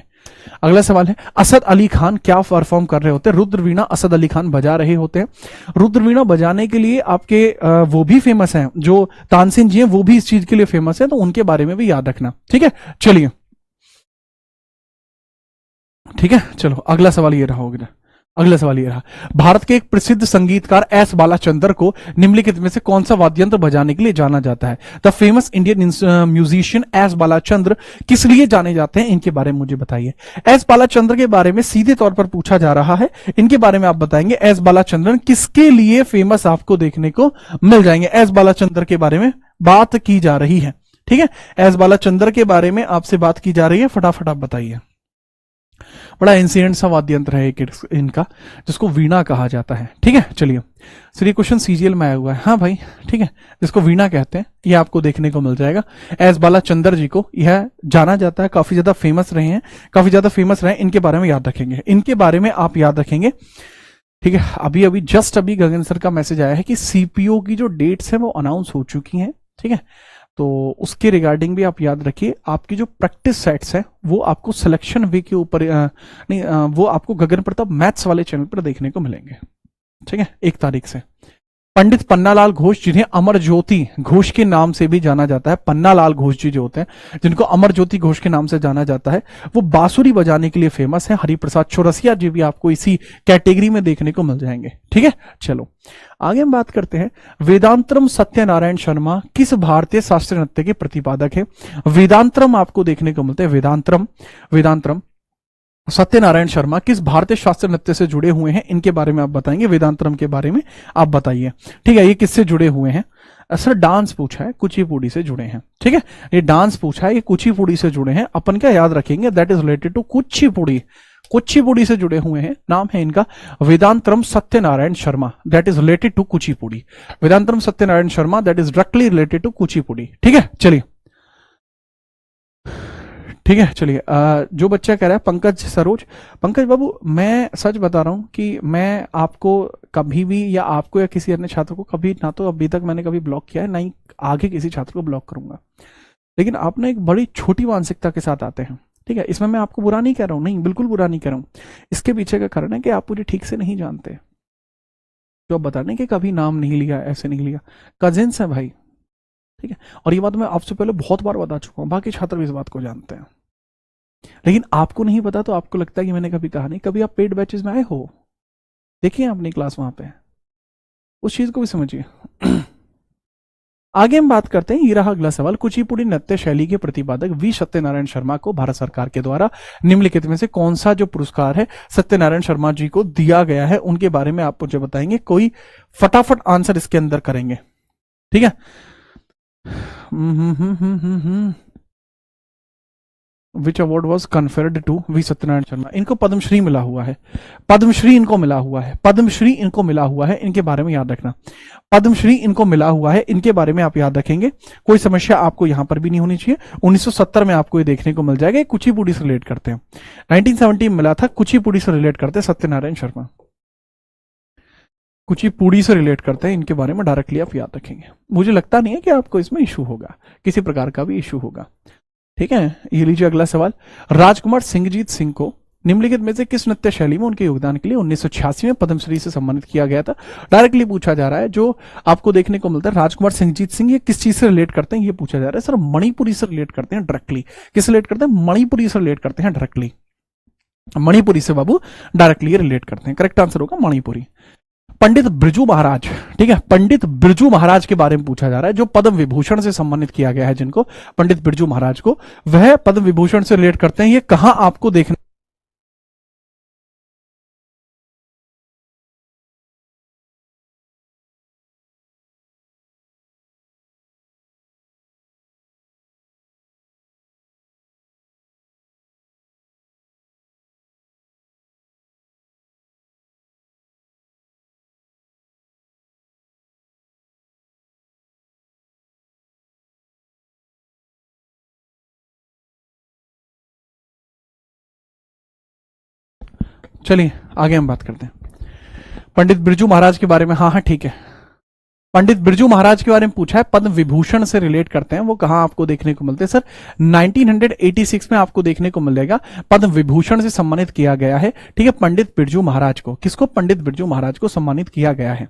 अगला सवाल है, असद अली खान क्या परफॉर्म कर रहे होते हैं? रुद्र वीणा असद अली खान बजा रहे होते हैं। रुद्र वीणा बजाने के लिए आपके वो भी फेमस हैं, जो तानसेन जी हैं वो भी इस चीज के लिए फेमस है, तो उनके बारे में भी याद रखना। ठीक है, चलिए ठीक है, चलो अगला सवाल ये रहा होगा। अगला सवाल ये रहा, भारत के एक प्रसिद्ध संगीतकार एस बालाचंद्र को निम्नलिखित में से कौन सा वाद्य यंत्र बजाने के लिए जाना जाता है? The famous Indian musician S Balachandra किस लिए जाने जाते हैं? इनके बारे में मुझे बताइए। एस बालाचंद्र के बारे में सीधे तौर पर पूछा जा रहा है, इनके बारे में आप बताएंगे। एस बालाचंद्रन किसके लिए फेमस आपको देखने को मिल जाएंगे? एस बालाचंद्र के बारे में बात की जा रही है। ठीक है, एस बालाचंद्र के बारे में आपसे बात की जा रही है, फटाफट आप बताइए। बड़ा इंसिडेंट सा वाद्य यंत्र है एक इनका, जिसको वीणा कहा जाता है। ठीक है, चलिए सर ये क्वेश्चन सीजीएल में आया हुआ है। हाँ भाई, ठीक है, जिसको वीणा कहते हैं, ये आपको देखने को मिल जाएगा। एस बालाचंद्र जी को यह जाना जाता है, काफी ज्यादा फेमस रहे हैं, काफी ज्यादा फेमस रहे। इनके बारे में याद रखेंगे, इनके बारे में आप याद रखेंगे। ठीक है, अभी अभी जस्ट अभी गगन सर का मैसेज आया है कि सीपीओ की जो डेट्स है वो अनाउंस हो चुकी हैं। ठीक है, तो उसके रिगार्डिंग भी आप याद रखिए। आपकी जो प्रैक्टिस सेट्स है वो आपको सिलेक्शन वे के ऊपर वो आपको गगन प्रताप मैथ्स वाले चैनल पर देखने को मिलेंगे। ठीक है, 1 तारीख से। पंडित पन्नालाल घोष, जिन्हें अमर ज्योति घोष के नाम से भी जाना जाता है, पन्नालाल घोष जी जो होते हैं जिनको अमर ज्योति घोष के नाम से जाना जाता है, वो बांसुरी बजाने के लिए फेमस है। हरिप्रसाद चौरसिया जी भी आपको इसी कैटेगरी में देखने को मिल जाएंगे। ठीक है, चलो आगे हम बात करते हैं। वेदांतरम सत्यनारायण शर्मा किस भारतीय शास्त्रीय नृत्य के प्रतिपादक है? वेदांतरम आपको देखने को मिलते हैं, वेदांतरम सत्यनारायण शर्मा किस भारतीय शास्त्रीय नृत्य से जुड़े हुए हैं, इनके बारे में आप बताएंगे, वेदांतरम के बारे में आप बताइए। ठीक है, ये किससे जुड़े हुए हैं? सर डांस पूछा है, कुचिपुड़ी से जुड़े हैं। ठीक है, ये डांस पूछा है, ये कुचिपुड़ी से जुड़े हैं। अपन क्या याद रखेंगे? That is related to Kuchipudi. Kuchipudi से जुड़े हुए हैं। नाम है इनका Vedantam Satyanarayana Sharma, that is related to Kuchipudi. Vedantam Satyanarayana Sharma, that is directly related to Kuchipudi. ठीक है, चलिए ठीक है, चलिए जो बच्चा कह रहा है पंकज सरोज, पंकज बाबू मैं सच बता रहा हूं कि मैं आपको कभी भी या आपको या किसी अन्य छात्र को कभी ना तो अभी तक मैंने कभी ब्लॉक किया है, ना ही आगे किसी छात्र को ब्लॉक करूंगा। लेकिन आप ना एक बड़ी छोटी मानसिकता के साथ आते हैं। ठीक है, इसमें मैं आपको बुरा नहीं कह रहा हूं, नहीं बिल्कुल बुरा नहीं कह रहा हूं। इसके पीछे का कारण है कि आप मुझे ठीक से नहीं जानते। जो आप बता रहे कि कभी नाम नहीं लिया, ऐसे नहीं लिया, कजिन्स है भाई। ठीक है, और ये बात मैं आपसे पहले बहुत बार बता चुका हूं, बाकी छात्र भी इस बात को जानते हैं। लेकिन आपको नहीं पता तो आपको लगता है कि मैंने कभी कहा नहीं। कभी आप पेड बैचेस में आए हो, देखिए अपनी क्लास वहां पे, उस चीज को भी समझिए। आगे हम बात करते हैं, ये रहा अगला सवाल। कुचिपुड़ी नृत्य शैली के प्रतिपादक वी सत्यनारायण शर्मा को भारत सरकार के द्वारा निम्नलिखित में से कौन सा जो पुरस्कार है सत्यनारायण शर्मा जी को दिया गया है, उनके बारे में आप मुझे बताएंगे। कोई फटाफट आंसर इसके अंदर करेंगे। ठीक है, which award was conferred to V Satyanarayana Sharma? इनको पद्मश्री मिला हुआ है, पद्मश्री इनको मिला हुआ है, पद्मश्री इनको मिला हुआ है, इनके बारे में याद रखना। पद्मश्री इनको मिला हुआ है, इनके बारे में आप याद रखेंगे। कोई समस्या आपको यहां पर भी नहीं होनी चाहिए। 1970 में आपको ये देखने को मिल जाएगा। ये कुचिपुड़ी से रिलेट करते हैं। 1970 में मिला था, कुचिपुड़ी से रिलेट करते हैं सत्यनारायण शर्मा, कुचिपुड़ी से रिलेट करते हैं। इनके बारे में डायरेक्टली आप याद रखेंगे। मुझे लगता नहीं है कि आपको इसमें इशू होगा, किसी प्रकार का भी इशू होगा। ठीक है, ये लीजिए अगला सवाल। राजकुमार सिंहजीत सिंह को निम्नलिखित में से किस नृत्य शैली में उनके योगदान के लिए 1986 में पद्मश्री से सम्मानित किया गया था? डायरेक्टली पूछा जा रहा है, जो आपको देखने को मिलता है। राजकुमार सिंहजीत सिंह ये किस चीज से रिलेट करते हैं, ये पूछा जा रहा है। सर मणिपुरी से रिलेट करते हैं डायरेक्टली। किस रिलेट करते हैं? मणिपुरी से रिलेट करते हैं डायरेक्टली। मणिपुरी से बाबू डायरेक्टली रिलेट करते हैं। करेक्ट आंसर होगा मणिपुरी। पंडित बिरजू महाराज, ठीक है, पंडित बिरजू महाराज के बारे में पूछा जा रहा है, जो पद्म विभूषण से सम्मानित किया गया है, जिनको पंडित बिरजू महाराज को, वह पद्म विभूषण से रिलेट करते हैं। ये कहां आपको देखना, चलिए आगे हम बात करते हैं। पंडित बिरजू महाराज के बारे में, हाँ हाँ ठीक है, पंडित बिरजू महाराज के बारे में पूछा है, पद्म विभूषण से रिलेट करते हैं। वो कहां आपको देखने को मिलते हैं? सर 1986 में आपको देखने को मिलेगा, पद्म विभूषण से सम्मानित किया गया है। ठीक है, पंडित बिरजू महाराज को, किसको? पंडित बिरजू महाराज को सम्मानित किया गया है।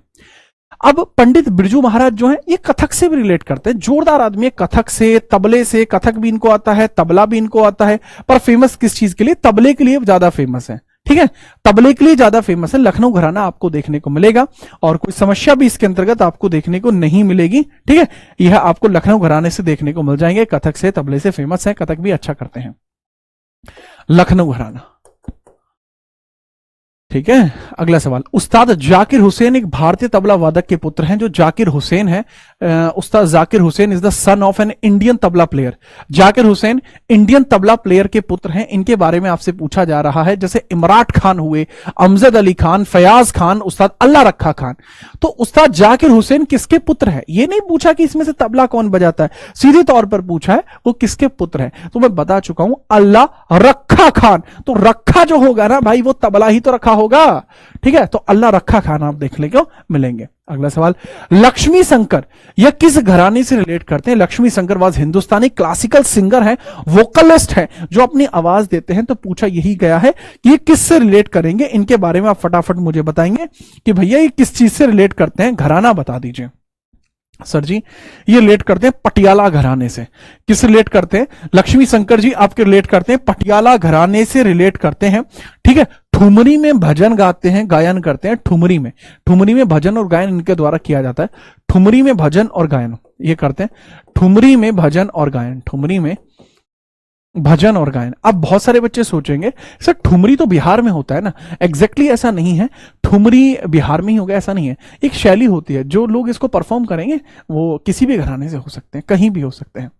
अब पंडित बिरजू महाराज जो है ये कथक से भी रिलेट करते हैं। जोरदार आदमी है, कथक से, तबले से। कथक भी इनको आता है, तबला भी इनको आता है, पर फेमस किस चीज के लिए? तबले के लिए ज्यादा फेमस है। ठीक है, तबले के लिए ज्यादा फेमस है। लखनऊ घराना आपको देखने को मिलेगा, और कोई समस्या भी इसके अंतर्गत आपको देखने को नहीं मिलेगी। ठीक है, यह आपको लखनऊ घराने से देखने को मिल जाएंगे। कथक से, तबले से फेमस है, कथक भी अच्छा करते हैं। लखनऊ घराना। ठीक है, अगला सवाल। उस्ताद जाकिर हुसैन एक भारतीय तबला वादक के पुत्र हैं। जो जाकिर हुसैन है, उस्ताद Zakir Hussain is the son of an Indian tabla player. Zakir Hussain Indian tabla player के पुत्र हैं। इनके बारे में आपसे पूछा जा रहा है, जैसे इमरान खान हुए, अमजद अली खान, फयाज खान, उस्ताद अल्लाह रखा खान। तो उस्ताद जाकिर हुसैन किसके पुत्र है? ये नहीं पूछा कि इसमें से तबला कौन बजाता है, सीधे तौर पर पूछा है वो किसके पुत्र है। तो मैं बता चुका हूं, अल्लाह रखा खान। तो रखा जो होगा ना भाई, वो तबला ही तो रखा होगा। ठीक है, तो अल्लाह रखा खान आप देखने को मिलेंगे। अगला सवाल। लक्ष्मी शंकर यह किस घराने से रिलेट करते हैं? Lakshmi Shankar was Hindustani classical singer है, वोकलिस्ट है, जो अपनी आवाज देते हैं। तो पूछा यही गया है कि ये किस से रिलेट करेंगे। इनके बारे में आप फटाफट मुझे बताएंगे कि भैया ये किस चीज से रिलेट करते हैं, घराना बता दीजिए। सर जी ये रिलेट करते हैं पटियाला घराने से। किस रिलेट करते हैं? लक्ष्मी शंकर जी आपके रिलेट करते हैं पटियाला घराने से रिलेट करते हैं। ठीक है, ठुमरी में भजन गाते हैं, गायन करते हैं। ठुमरी में भजन और गायन इनके द्वारा किया जाता है। ठुमरी में भजन और गायन ये करते हैं। ठुमरी में भजन और गायन, ठुमरी में भजन और गायन। अब बहुत सारे बच्चे सोचेंगे सर ठुमरी तो बिहार में होता है ना। एग्जैक्टली ऐसा नहीं है, ठुमरी बिहार में ही होगा ऐसा नहीं है। एक शैली होती है, जो लोग इसको परफॉर्म करेंगे वो किसी भी घराने से हो सकते हैं, कहीं भी हो सकते हैं।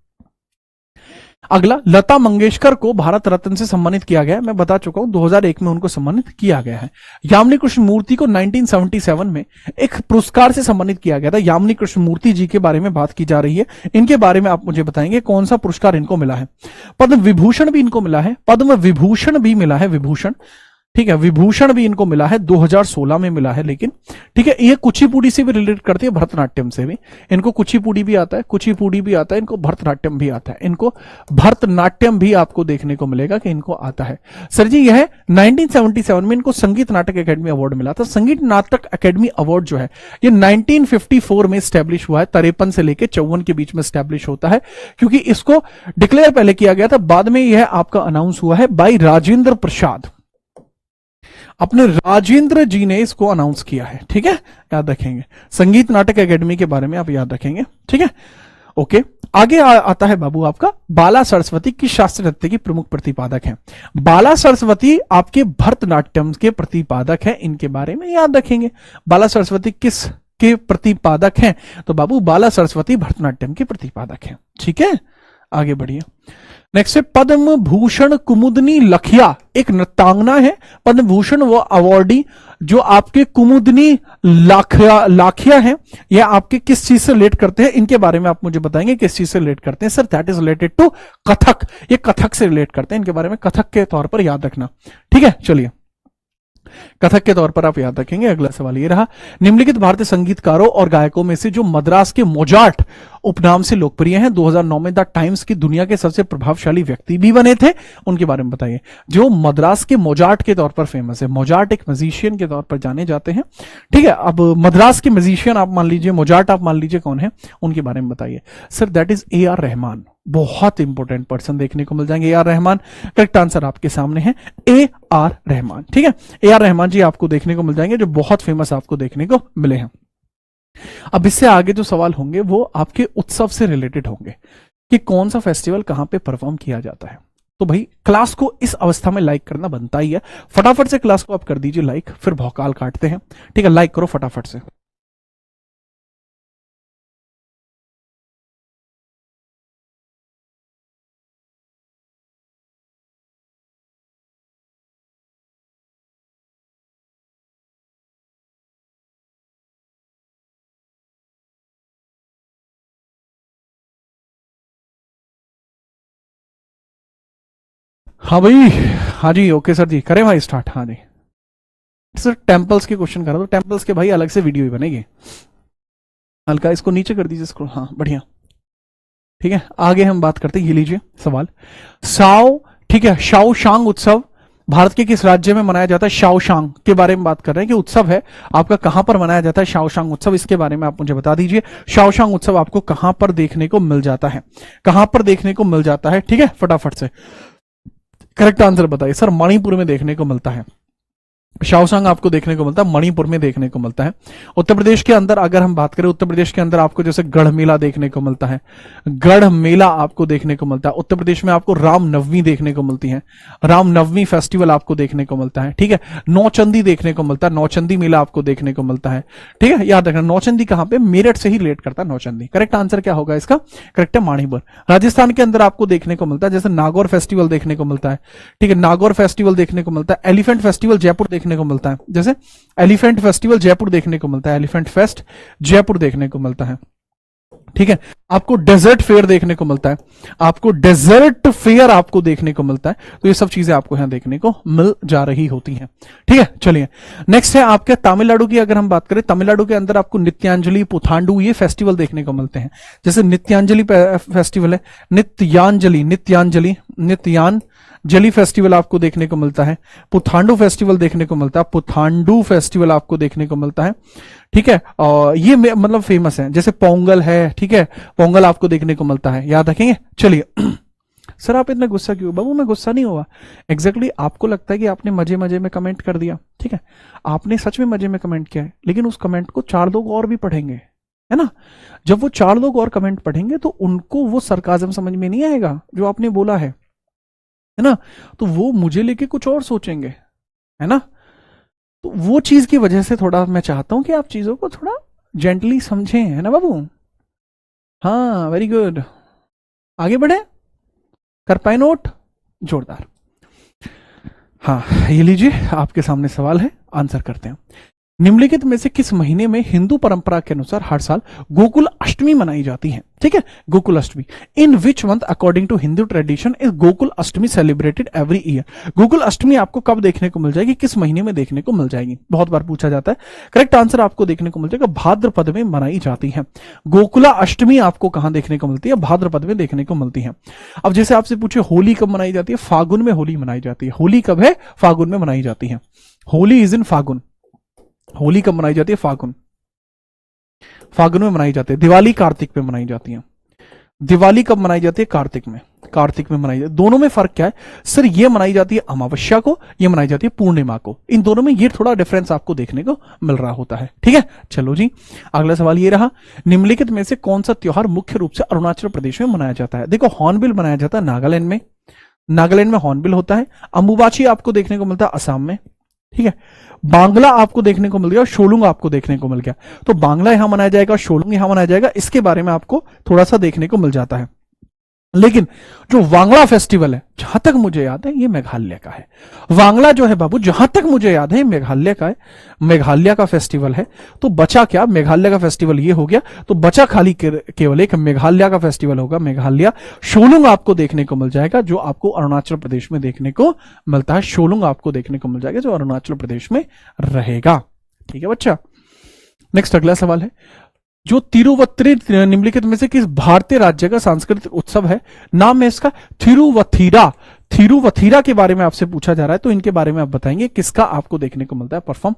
अगला, लता मंगेशकर को भारत रत्न से सम्मानित किया गया है। मैं बता चुका हूं 2001 में उनको सम्मानित किया गया है। यामिनी कृष्ण मूर्ति को 1977 में एक पुरस्कार से सम्मानित किया गया था। यामिनी कृष्ण मूर्ति जी के बारे में बात की जा रही है। इनके बारे में आप मुझे बताएंगे कौन सा पुरस्कार इनको मिला है। पद्म विभूषण भी इनको मिला है, पद्म विभूषण भी मिला है, विभूषण, ठीक है, विभूषण भी इनको मिला है, 2016 में मिला है। लेकिन ठीक है, ये कुचिपुड़ी से भी रिलेट करती है, भरतनाट्यम से भी। इनको कुचिपुड़ी भी आता है, कुचिपुड़ी भी आता है, इनको भरतनाट्यम भी आता है। इनको भरतनाट्यम भी आपको देखने को मिलेगा कि इनको आता है। सर जी यह 1977 में इनको संगीत नाटक अकेडमी अवार्ड मिला था। संगीत नाटक अकेडमी अवार्ड जो है ये 1954 में स्टैब्लिश हुआ है, 53 से लेकर 54 के बीच में स्टैब्लिश होता है, क्योंकि इसको डिक्लेयर पहले किया गया था, बाद में यह आपका अनाउंस हुआ है बाई राजेंद्र प्रसाद। अपने राजेंद्र जी ने इसको अनाउंस किया है, ठीक है, याद रखेंगे। संगीत नाटक एकेडमी के बारे में आप याद रखेंगे, ठीक है, ओके। आगे आता है बाबू आपका बाला सरस्वती, किस शास्त्रीय नृत्य की प्रमुख प्रतिपादक हैं। बाला सरस्वती आपके भरतनाट्यम के प्रतिपादक हैं, इनके बारे में याद रखेंगे। बाला सरस्वती किस के प्रतिपादक हैं, तो बाबू बाला सरस्वती भरतनाट्यम के प्रतिपादक हैं, ठीक है। आगे बढ़िए। नेक्स्ट है पद्म भूषण कुमुदनी लखिया, एक नृत्यांगना है। पद्म भूषण वो अवार्डी जो आपके कुमुदनी लाखिया है, यह आपके किस चीज से रिलेट करते हैं, इनके बारे में आप मुझे बताएंगे किस चीज से रिलेट करते हैं। Sir that is related to Kathak, ये कथक से रिलेट करते हैं, इनके बारे में कथक के तौर पर याद रखना, ठीक है। चलिए, कथक के तौर पर आप याद रखेंगे। अगला सवाल ये रहा, निम्नलिखित भारतीय संगीतकारों और गायकों में से जो मद्रास के मोजार्ट उपनाम से लोकप्रिय हैं, 2009 में द टाइम्स की दुनिया के सबसे प्रभावशाली व्यक्ति भी बने थे, उनके बारे में बताइए। जो मद्रास के मोजार्ट के तौर पर फेमस है, मोजार्ट एक म्यूजिशियन के तौर पर जाने जाते हैं, ठीक है। अब मद्रास के म्यूजिशियन आप मान लीजिए, मोजार्ट आप मान लीजिए कौन है, उनके बारे में बताइए। Sir that is A R Rahman, बहुत इंपॉर्टेंट पर्सन देखने को मिल जाएंगे, A R Rahman. Correct answer आपके सामने है ए आर रहमान, ठीक है। ए आर रहमान जी आपको देखने को मिल जाएंगे, जो बहुत फेमस आपको देखने को मिले हैं। अब इससे आगे जो सवाल होंगे वो आपके उत्सव से रिलेटेड होंगे, कि कौन सा फेस्टिवल कहां पे परफॉर्म किया जाता है। तो भाई क्लास को इस अवस्था में लाइक करना बनता ही है, फटाफट से क्लास को आप कर दीजिए लाइक, फिर भौकाल काटते हैं, ठीक है। लाइक करो फटाफट से। हाँ भाई, हाँ जी, ओके सर जी, करें भाई स्टार्ट। हाँ जी सर, टेम्पल्स के क्वेश्चन करा, तो टेम्पल्स के भाई अलग से वीडियो ही बनेगी। हल्का इसको नीचे कर दीजिए इसको, हाँ बढ़िया, ठीक है। आगे हम बात करते हैं, ये लीजिए सवाल। साओ, ठीक है, शाओशांग उत्सव भारत के किस राज्य में मनाया जाता है। शाओशांग के बारे में बात कर रहे हैं कि उत्सव है आपका, कहां पर मनाया जाता है शाओशांग उत्सव, इसके बारे में आप मुझे बता दीजिए। शाओशांग उत्सव आपको कहां पर देखने को मिल जाता है, कहां पर देखने को मिल जाता है, ठीक है, फटाफट से करेक्ट आंसर बताइए। सर मणिपुर में देखने को मिलता है, शाओशांग आपको देखने को मिलता है मणिपुर में देखने को मिलता है। उत्तर प्रदेश के अंदर अगर हम बात करें, उत्तर प्रदेश के अंदर आपको जैसे गढ़ मेला देखने को मिलता है, गढ़ मेला आपको देखने को मिलता है। उत्तर प्रदेश में आपको रामनवमी देखने को मिलती है, रामनवमी फेस्टिवल आपको देखने को मिलता है, ठीक है। नौचंदी देखने को मिलता है, नौचंदी मेला आपको देखने को मिलता है, ठीक है। याद रखना नौचंदी कहां पे, मेरठ से ही रिलेट करता है नौचंदी। करेक्ट आंसर क्या होगा इसका, करेक्ट है मणिपुर। राजस्थान के अंदर आपको देखने को मिलता है, जैसे नागौर फेस्टिवल देखने को मिलता है, ठीक है, नागौर फेस्टिवल देखने को मिलता है। एलिफेंट फेस्टिवल जयपुर देखने को मिलता है, जैसे एलिफेंट फेस्टिवल जयपुर देखने को मिलता है, एलिफेंट फेस्ट जयपुर देखने को मिलता है, ठीक है। आपको डेजर्ट फेयर देखने को मिलता है, आपको डेजर्ट फेयर आपको देखने को मिलता है। तो ये सब चीजें आपको यहां देखने को मिल जा रही होती हैं, ठीक है। चलिए नेक्स्ट है आपके तमिलनाडु की, अगर हम बात करें तमिलनाडु के अंदर आपको नित्यांजलि पुथांडु ये फेस्टिवल देखने को मिलते हैं। जैसे नित्यांजलि फेस्टिवल है, नित्यांजलि फेस्टिवल आपको देखने को मिलता है, पुथांडु फेस्टिवल देखने को मिलता है, पुथांडु फेस्टिवल आपको देखने को मिलता है, ठीक है। और ये मतलब फेमस है, जैसे पोंगल है, ठीक है, पोंगल आपको देखने को मिलता है, याद रखेंगे। चलिए सर आप इतना गुस्सा क्यों, बाबू मैं गुस्सा नहीं हुआ, एग्जैक्टली आपको लगता है कि आपने मजे मजे में कमेंट कर दिया, ठीक है, आपने सच में मजे में कमेंट किया है, लेकिन उस कमेंट को 4 लोग और भी पढ़ेंगे, है ना। जब वो 4 लोग और कमेंट पढ़ेंगे तो उनको वो सरकाजम समझ में नहीं आएगा जो आपने बोला है, है ना, तो वो मुझे लेके कुछ और सोचेंगे, है ना। तो वो चीज की वजह से थोड़ा मैं चाहता हूं कि आप चीजों को थोड़ा जेंटली समझें, है ना बाबू। हाँ वेरी गुड, आगे बढ़े, कर पाए नोट, जोरदार। हाँ ये लीजिए, आपके सामने सवाल है, आंसर करते हैं। निम्नलिखित में से किस महीने में हिंदू परंपरा के अनुसार हर साल गोकुल अष्टमी मनाई जाती है? ठीक है, Gokul Ashtami. In which month according to Hindu tradition is Gokul Ashtami celebrated every year? Gokul Ashtami आपको कब देखने को मिल जाएगी, किस महीने में देखने को मिल जाएगी, बहुत बार पूछा जाता है। करेक्ट आंसर आपको देखने को मिल जाएगा भाद्रपद में मनाई जाती है। गोकुला अष्टमी आपको कहां देखने को मिलती है? भाद्रपद में देखने को मिलती है। अब जैसे आपसे पूछे होली कब मनाई जाती है? फागुन में होली मनाई जाती है। होली कब है? फागुन में मनाई जाती है। होली इज इन फागुन। होली कब मनाई जाती है? फागुन, फागुन में मनाई जाती है। दिवाली कार्तिक में मनाई जाती है। दिवाली कब मनाई जाती है? कार्तिक में, कार्तिक में मनाई जाती है। दोनों में फर्क क्या है सर? ये मनाई जाती है अमावस्या को, ये मनाई जाती है पूर्णिमा को। इन दोनों में ये थोड़ा डिफरेंस आपको देखने को मिल रहा होता है। ठीक है, चलो जी, अगला सवाल ये रहा, निम्नलिखित में से कौन सा त्योहार मुख्य रूप से अरुणाचल प्रदेश में मनाया जाता है? देखो हॉर्नबिल मनाया जाता है नागालैंड में, नागालैंड में हॉर्नबिल होता है। अंबुबाची आपको देखने को मिलता है असम में। ठीक है, बांग्ला आपको देखने को मिल गया और शोलुंग आपको देखने को मिल गया। तो बांग्ला यहां मनाया जाएगा, शोलुंग यहां मनाया जाएगा, इसके बारे में आपको थोड़ा सा देखने को मिल जाता है। लेकिन जो वांगला फेस्टिवल है, जहां तक मुझे याद है ये मेघालय का है। वांगला जो है बाबू, जहां तक मुझे याद है मेघालय का है, मेघालय का फेस्टिवल है। तो बचा क्या? मेघालय का फेस्टिवल ये हो गया, तो बचा खाली केवल एक मेघालय का फेस्टिवल होगा, मेघालय। शोलुंग आपको देखने को मिल जाएगा, जो आपको अरुणाचल प्रदेश में देखने को मिलता है। शोलुंग आपको देखने को मिल जाएगा, जो अरुणाचल प्रदेश में रहेगा। ठीक है बच्चा, नेक्स्ट अगला सवाल है, जो तिरुवत्तरी निम्नलिखित में से किस भारतीय राज्य का सांस्कृतिक उत्सव है? नाम है इसका थिरुवथीरा। थिरुवथीरा के बारे में आपसे पूछा जा रहा है, तो इनके बारे में आप बताएंगे किसका आपको देखने को मिलता है परफॉर्म।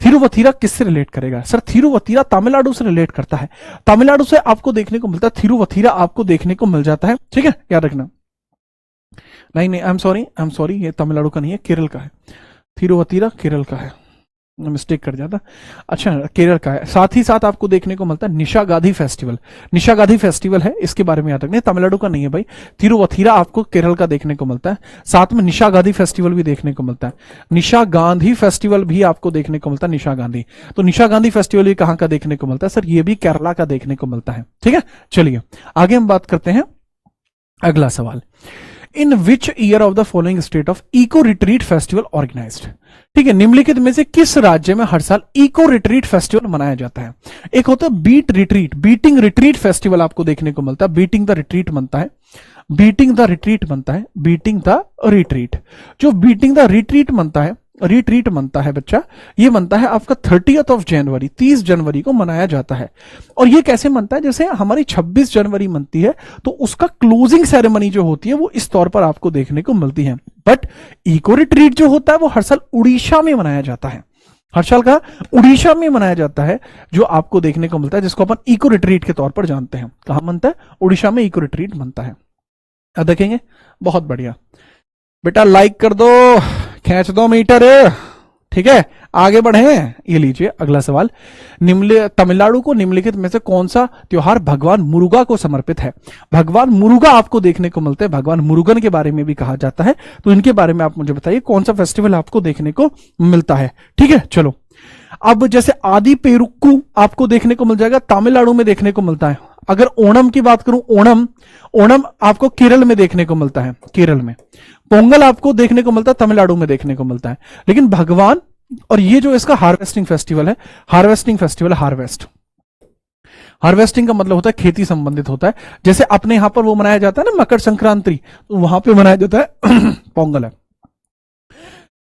थिरुवथीरा किससे रिलेट करेगा सर? थिरुवथीरा तमिलनाडु से रिलेट करता है, तमिलनाडु से आपको देखने को मिलता है। थिरुवथीरा आपको देखने को मिल जाता है। ठीक है, याद रखना। नहीं, आई एम सॉरी, ये तमिलनाडु का नहीं है, केरल का है। थिरुवथीरा केरल का है, मिस्टेक कर जाता। अच्छा, केरल का है। साथ ही साथ आपको देखने को मिलता है निशागाधी फेस्टिवल। निशागाधी फेस्टिवल है, इसके बारे में याद रखना, तमिलनाडु का नहीं है भाई। तिरुवथीरा आपको केरल का देखने को मिलता है, साथ में निशागाधी फेस्टिवल भी देखने को मिलता है। निशा गांधी फेस्टिवल भी आपको देखने को मिलता है, निशा गांधी। तो निशा गांधी फेस्टिवल भी कहां का देखने को मिलता है सर? ये भी केरला का देखने को मिलता है। ठीक है, चलिए आगे हम बात करते हैं। अगला सवाल, in which year of the following state of eco retreat festival organised? ठीक है, निम्नलिखित में से किस राज्य में हर साल इको रिट्रीट फेस्टिवल मनाया जाता है? एक होता है beat retreat, beating retreat festival आपको देखने को मिलता है। बीटिंग द रिट्रीट बनता है, बीटिंग द रिट्रीट बनता है, बीटिंग द रिट्रीट। जो बीटिंग द रिट्रीट बनता है, रिट्रीट बनता है बच्चा, ये बनता है आपका 30th ऑफ जनवरी, 30 जनवरी को मनाया जाता है। और ये कैसे मनता है? जैसे हमारी 26 जनवरी मनती है, तो उसका क्लोजिंग सेरेमनी जो होती है वो इस तौर पर आपको देखने को मिलती है। बट इको रिट्रीट जो होता है वो हर साल उड़ीसा में मनाया जाता है, हर साल का उड़ीसा में मनाया जाता है, जो आपको देखने को मिलता है, जिसको अपन इको रिट्रीट के तौर पर जानते हैं। कहां बनता है? उड़ीसा में इको रिट्रीट बनता है। अब देखेंगे, बहुत बढ़िया बेटा, लाइक कर दो, खींच दो मीटर। ठीक है, आगे बढ़े। ये लीजिए अगला सवाल, तमिलनाडु को निम्नलिखित में से कौन सा त्योहार भगवान मुरुगा को समर्पित है? भगवान मुरुगा आपको देखने को मिलते हैं, भगवान मुरुगन के बारे में भी कहा जाता है। तो इनके बारे में आप मुझे बताइए कौन सा फेस्टिवल आपको देखने को मिलता है। ठीक है, चलो अब जैसे आदि पेरुक्कू आपको देखने को मिल जाएगा, तमिलनाडु में देखने को मिलता है। अगर ओणम की बात करूं, ओणम आपको केरल में देखने को मिलता है, केरल में। पोंगल आपको देखने को मिलता है, तमिलनाडु में देखने को मिलता है। लेकिन भगवान, और ये जो इसका हार्वेस्टिंग फेस्टिवल है, हार्वेस्टिंग फेस्टिवल, हार्वेस्टिंग का मतलब होता है खेती संबंधित होता है। जैसे अपने यहां पर वो मनाया जाता है ना मकर संक्रांति, तो वहां पे मनाया जाता है पोंगल है।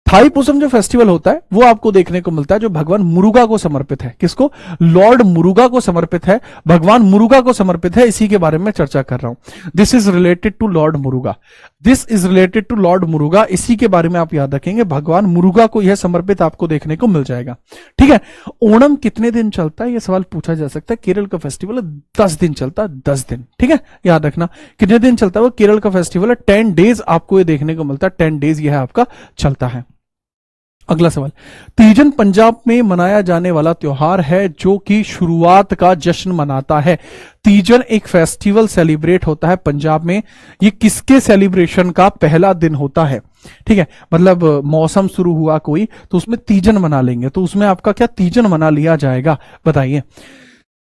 थाईपुसम जो फेस्टिवल होता है वो आपको देखने को मिलता है, जो भगवान मुरुगा को समर्पित है। किसको? लॉर्ड मुरुगा को समर्पित है, भगवान मुरुगा को समर्पित है। इसी के बारे में चर्चा कर रहा हूं। This is related to lord Muruga, this is related to lord Muruga. इसी के बारे में आप याद रखेंगे, भगवान मुरुगा को यह समर्पित आपको देखने को मिल जाएगा। ठीक है, ओणम कितने दिन चलता है, यह सवाल पूछा जा सकता है। केरल का फेस्टिवल 10 दिन चलता है, 10 दिन। ठीक है, याद रखना कितने दिन चलता है वो। केरल का फेस्टिवल है 10 डेज आपको ये देखने को मिलता है, 10 डेज यह आपका चलता है। अगला सवाल, तीजन पंजाब में मनाया जाने वाला त्योहार है जो कि शुरुआत का जश्न मनाता है। तीजन एक फेस्टिवल सेलिब्रेट होता है पंजाब में, ये किसके सेलिब्रेशन का पहला दिन होता है? ठीक है, मतलब मौसम शुरू हुआ कोई तो उसमें तीजन मना लेंगे, तो उसमें आपका क्या तीजन मना लिया जाएगा, बताइए।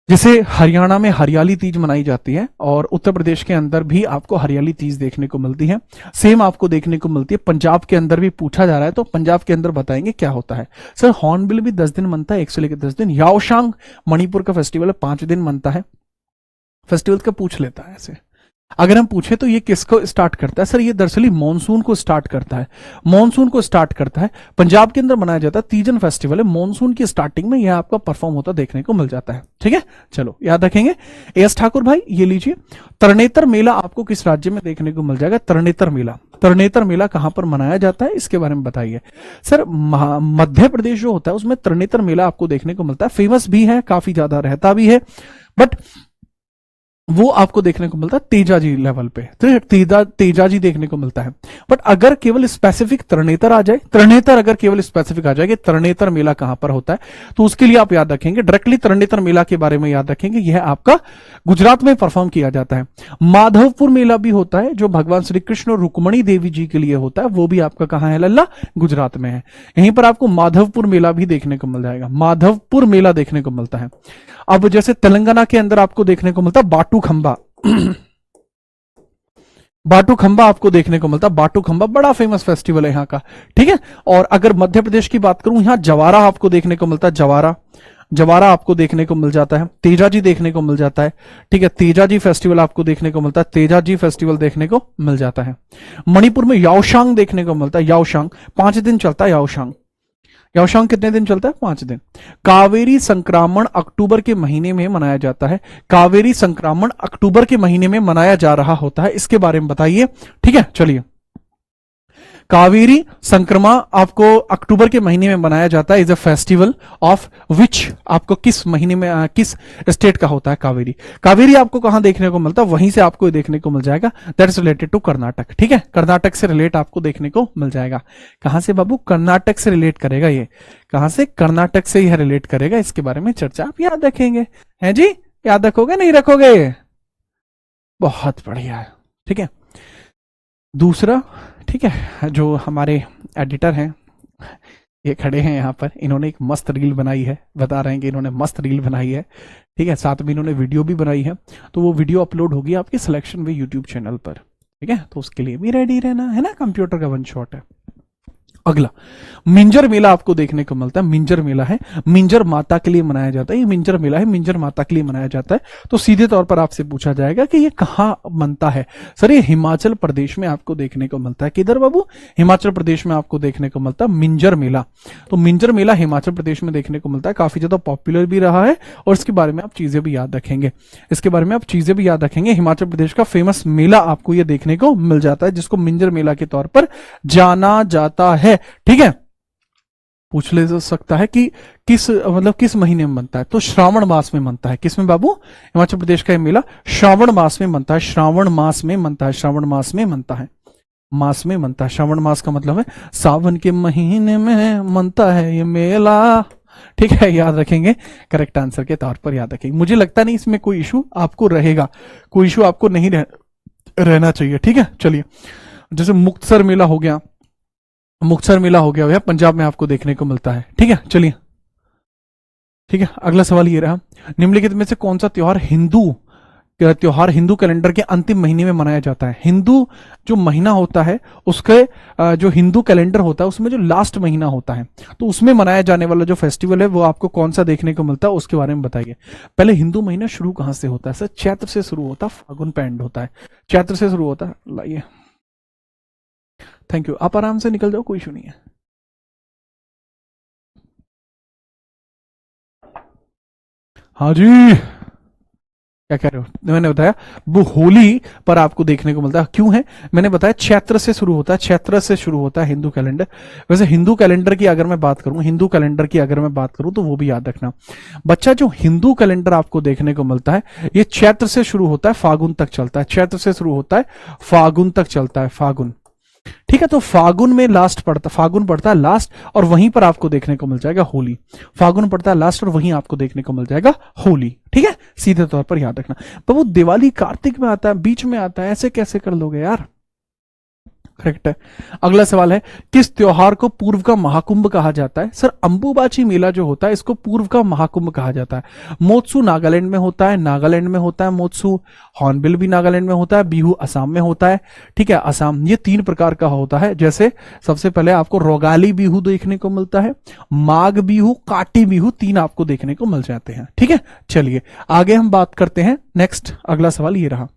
जैसे हरियाणा में हरियाली तीज मनाई जाती है और उत्तर प्रदेश के अंदर भी आपको हरियाली तीज देखने को मिलती है, सेम आपको देखने को मिलती है पंजाब के अंदर भी पूछा जा रहा है, तो पंजाब के अंदर बताएंगे क्या होता है। सर हॉर्नबिल भी 10 दिन मनता है, 1 से लेकर 10 दिन। याओशांग मणिपुर का फेस्टिवल है, 5 दिन मनता है। फेस्टिवल का पूछ लेता है ऐसे। अगर हम पूछे तो ये किसको स्टार्ट करता है? सर ये दरअसल मॉनसून को स्टार्ट करता है, मॉनसून को स्टार्ट करता है। पंजाब के अंदर मनाया जाता है तीजन फेस्टिवल है, मॉनसून की स्टार्टिंग में यह आपका परफॉर्म होता देखने को मिल जाता है। ठीक है, चलो याद रखेंगे। एस ठाकुर भाई ये लीजिए, तरनेतर मेला आपको किस राज्य में देखने को मिल जाएगा? तरनेतर मेला, तरनेतर मेला कहां पर मनाया जाता है इसके बारे में बताइए। सर मध्य प्रदेश जो होता है उसमें तरनेतर मेला आपको देखने को मिलता है, फेमस भी है, काफी ज्यादा रहता भी है, बट वो आपको देखने को मिलता है तेजाजी लेवल पे, तो तेजाजी देखने को मिलता है। बट अगर केवल स्पेसिफिक तरनेतर आ जाए, तरनेतर अगर केवल स्पेसिफिक आ जाए कि तरनेतर मेला कहां पर होता है, तो उसके लिए आप याद रखेंगे डायरेक्टली तरनेतर मेला के बारे में याद रखेंगे, यह आपका गुजरात में परफॉर्म किया जाता है। माधवपुर मेला भी होता है जो भगवान श्री कृष्ण और रुक्मणी देवी जी के लिए होता है, वो भी आपका कहां है लल्ला? गुजरात में है। यहीं पर आपको माधवपुर मेला भी देखने को मिल जाएगा, माधवपुर मेला देखने को मिलता है। अब जैसे तेलंगाना के अंदर आपको देखने को मिलता है बाटू खंबा, बाटू खंबा आपको देखने को मिलता है, बाटू खंबा बड़ा फेमस फेस्टिवल है यहाँ का। ठीक है, और अगर मध्य प्रदेश की बात करूं, यहाँ जवारा आपको देखने को मिलता है, जवारा, जवारा आपको देखने को मिल जाता है, तेजाजी देखने को मिल जाता है। ठीक है, तेजाजी फेस्टिवल आपको देखने को मिलता है, तेजाजी फेस्टिवल देखने को मिल जाता है। मणिपुर में याओशांग देखने को मिलता है, याओशांग 5 दिन चलता है, याओशांग, याओशांग कितने दिन चलता है? 5 दिन। कावेरी संक्रामण अक्टूबर के महीने में मनाया जाता है, कावेरी संक्रामण अक्टूबर के महीने में मनाया जा रहा होता है, इसके बारे में बताइए। ठीक है, चलिए, कावेरी संक्रमा आपको अक्टूबर के महीने में मनाया जाता है, is a festival of which, आपको किस महीने में किस स्टेट का होता है कावेरी? कावेरी आपको कहां देखने को मिलता है? वहीं से आपको देखने को मिल जाएगा, that is related to Karnataka. ठीक है, कर्नाटक से रिलेट आपको देखने को मिल जाएगा। कहां से बाबू? कर्नाटक से रिलेट करेगा ये, कहां से? कर्नाटक से यह रिलेट करेगा, इसके बारे में चर्चा आप याद रखेंगे। है जी, याद रखोगे नहीं रखोगे? बहुत बढ़िया है। ठीक है, दूसरा, ठीक है, जो हमारे एडिटर हैं ये खड़े हैं यहाँ पर, इन्होंने एक मस्त रील बनाई है, बता रहे हैं कि इन्होंने मस्त रील बनाई है। ठीक है, साथ में इन्होंने वीडियो भी बनाई है, तो वो वीडियो अपलोड होगी आपके सिलेक्शन वे यूट्यूब चैनल पर। ठीक है, तो उसके लिए भी रेडी रहना है ना, कंप्यूटर का 1 शॉट है। अगला, मिंजर मेला आपको देखने को मिलता है, मिंजर मेला है, मिंजर माता के लिए मनाया जाता है, ये मिंजर मेला है, मिंजर माता के लिए मनाया जाता है। तो सीधे तौर पर आपसे पूछा जाएगा कि ये कहां बनता है? सर ये हिमाचल प्रदेश में आपको देखने को मिलता है। किधर बाबू? हिमाचल प्रदेश में आपको देखने को मिलता है मिंजर मेला। तो मिंजर मेला हिमाचल प्रदेश में देखने को मिलता है, काफी ज्यादा पॉपुलर भी रहा है, और इसके बारे में आप चीजें भी याद रखेंगे, इसके बारे में आप चीजें भी याद रखेंगे। हिमाचल प्रदेश का फेमस मेला आपको ये देखने को मिल जाता है, जिसको मिंजर मेला के तौर पर जाना जाता है। ठीक है, पूछ ले सकता है कि किस मतलब किस महीने में बनता है? तो श्रावण मास में बनता है। किस में बाबू? हिमाचल प्रदेश का ये मेला श्रावण मास में बनता है, श्रावण मास में बनता है, श्रावण मास में बनता है, मास में बनता है। श्रावण मास का मतलब है सावन के महीने में बनता है ये मेला। ठीक है, याद रखेंगे, करेक्ट आंसर के तौर पर याद रखेंगे। मुझे लगता नहीं इसमें कोई इशू आपको रहेगा, कोई इशू आपको नहीं रहना चाहिए। ठीक है, चलिए, जैसे मुक्तसर मेला हो गया, मुक्तसर मेला हो गया भैया, पंजाब में आपको देखने को मिलता है। ठीक है, चलिए, ठीक है, अगला सवाल ये रहा, निम्नलिखित में से कौन सा त्योहार हिंदू कैलेंडर के अंतिम महीने में मनाया जाता है? हिंदू जो महीना होता है उसके जो हिंदू कैलेंडर होता है उसमें जो लास्ट महीना होता है, तो उसमें मनाया जाने वाला जो फेस्टिवल है वो आपको कौन सा देखने को मिलता है, उसके बारे में बताइए। पहले हिंदू महीना शुरू कहां से होता है? सर चैत्र से शुरू होता है, फागुन पे एंड होता है, चैत्र से शुरू होता है। लाइए, थैंक यू, आप आराम से निकल जाओ, कोई इशू नहीं है। हाँ जी, क्या कह रहे हो? मैंने बताया वो होली पर आपको देखने को मिलता है। क्यों है? मैंने बताया चैत्र से शुरू होता है, चैत्र से शुरू होता है हिंदू कैलेंडर। वैसे हिंदू कैलेंडर की अगर मैं बात करूं, हिंदू कैलेंडर की अगर मैं बात करूं तो वो भी याद रखना बच्चा, जो हिंदू कैलेंडर आपको देखने को मिलता है ये चैत्र से शुरू होता है, फागुन तक चलता है, चैत्र से शुरू होता है, फागुन तक चलता है, फागुन। ठीक है, तो फागुन में लास्ट पड़ता, फागुन पड़ता है लास्ट, और वहीं पर आपको देखने को मिल जाएगा होली। फागुन पड़ता है लास्ट और वहीं आपको देखने को मिल जाएगा होली। ठीक है, सीधे तौर पर याद रखना। पर वो दिवाली कार्तिक में आता है, बीच में आता है, ऐसे कैसे कर लोगे यार? करेक्ट है। अगला सवाल है, किस त्योहार को पूर्व का महाकुंभ कहा जाता है? सर, अंबुबाची मेला जो होता है इसको पूर्व का महाकुंभ कहा जाता है। मोत्सू नागालैंड में होता है, नागालैंड में होता है मोत्सू। हॉर्नबिल भी नागालैंड में होता है, बिहू असम में होता है। ठीक है, असम, ये 3 प्रकार का होता है। जैसे सबसे पहले आपको रोगाली बिहू देखने को मिलता है, माघ बिहू, काटी बिहू, 3 आपको देखने को मिल जाते हैं। ठीक है, चलिए आगे हम बात करते हैं। नेक्स्ट अगला सवाल ये रहा,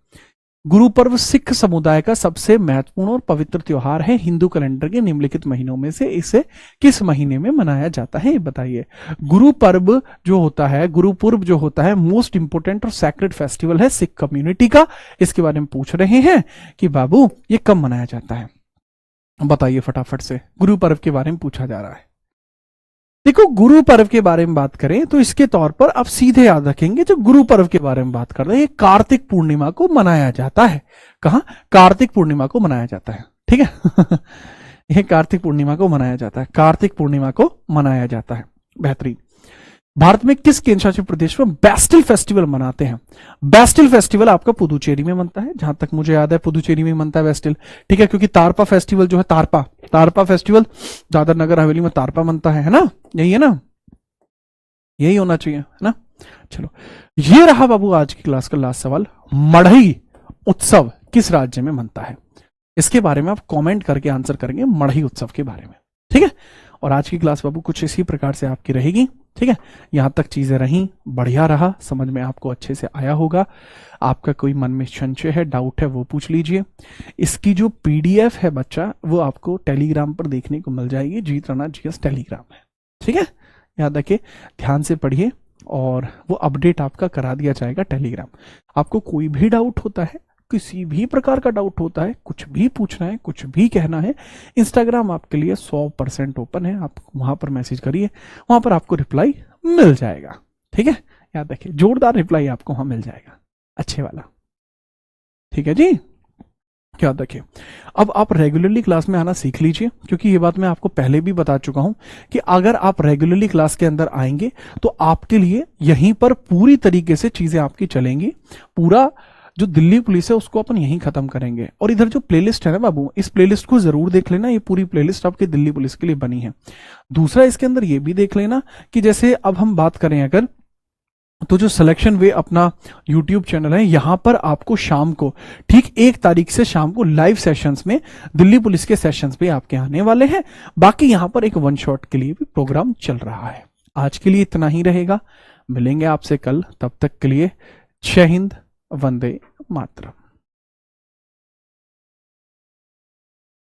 गुरु पर्व सिख समुदाय का सबसे महत्वपूर्ण और पवित्र त्योहार है। हिंदू कैलेंडर के निम्नलिखित महीनों में से इसे किस महीने में मनाया जाता है, ये बताइए। गुरु पर्व जो होता है, गुरुपुर्ब जो होता है, मोस्ट इंपोर्टेंट और सैक्रेड फेस्टिवल है सिख कम्युनिटी का। इसके बारे में पूछ रहे हैं कि बाबू ये कब मनाया जाता है, बताइए फटाफट से। गुरु पर्व के बारे में पूछा जा रहा है। देखो, गुरु पर्व के बारे में बात करें तो इसके तौर पर आप सीधे याद रखेंगे, जो गुरु पर्व के बारे में बात कर रहे हैं, कार्तिक पूर्णिमा को मनाया जाता है। कहां? कार्तिक पूर्णिमा को मनाया जाता है। ठीक है यह कार्तिक पूर्णिमा को मनाया जाता है, कार्तिक पूर्णिमा को मनाया जाता है। बेहतरीन। भारत में किस केंद्र शासित प्रदेश में बैस्टिल फेस्टिवल मनाते हैं? बैस्टिल फेस्टिवल आपका पुदुचेरी में मनता है, जहां तक मुझे याद है पुदुचेरी में मनता है बैस्टिल। ठीक है, क्योंकि तारपा फेस्टिवल जो है, तारपा फेस्टिवल दादर नगर हवेली में तारपा मनता है ना? यही है ना? यही होना चाहिए, है ना? चलो, ये रहा बाबू आज की क्लास का लास्ट सवाल। मढ़ई उत्सव किस राज्य में मनता है? इसके बारे में आप कमेंट करके आंसर करेंगे, मढ़ई उत्सव के बारे में। ठीक है, और आज की क्लास बाबू कुछ इसी प्रकार से आपकी रहेगी। ठीक है, यहां तक चीजें रही, बढ़िया रहा, समझ में आपको अच्छे से आया होगा। आपका कोई मन में संशय है, डाउट है, वो पूछ लीजिए। इसकी जो पीडीएफ है बच्चा, वो आपको टेलीग्राम पर देखने को मिल जाएगी। जीत राणा जीएस टेलीग्राम है। ठीक है, याद रखिए, ध्यान से पढ़िए और वो अपडेट आपका करा दिया जाएगा टेलीग्राम। आपको कोई भी डाउट होता है, किसी भी प्रकार का डाउट होता है, कुछ भी पूछना है, कुछ भी कहना है, इंस्टाग्राम आपके लिए 100% ओपन है। आप वहां पर मैसेज करिए, वहां पर आपको रिप्लाई मिल जाएगा। ठीक है, याद रखिए, जोरदार रिप्लाई आपको वहां मिल जाएगा, अच्छे वाला। ठीक है जी, याद रखिए। अब आप रेगुलरली क्लास में आना सीख लीजिए, क्योंकि ये बात मैं आपको पहले भी बता चुका हूं कि अगर आप रेगुलरली क्लास के अंदर आएंगे तो आपके लिए यहीं पर पूरी तरीके से चीजें आपकी चलेंगी। पूरा जो दिल्ली पुलिस है उसको अपन यहीं खत्म करेंगे। और इधर जो प्लेलिस्ट है ना बाबू, इस प्लेलिस्ट को जरूर देख लेना, ये पूरी प्लेलिस्ट आपके दिल्ली पुलिस के लिए बनी है। दूसरा, इसके अंदर ये भी देख लेना कि जैसे अब हम बात करें अगर, तो जो सिलेक्शन वे अपना YouTube चैनल है, यहां पर आपको शाम को ठीक 1 तारीख से शाम को लाइव सेशंस में दिल्ली पुलिस के सेशंस भी आपके आने वाले हैं। बाकी यहां पर एक 1 शॉट के लिए भी प्रोग्राम चल रहा है। आज के लिए इतना ही रहेगा, मिलेंगे आपसे कल, तब तक के लिए जय हिंद, वंदे मातरम।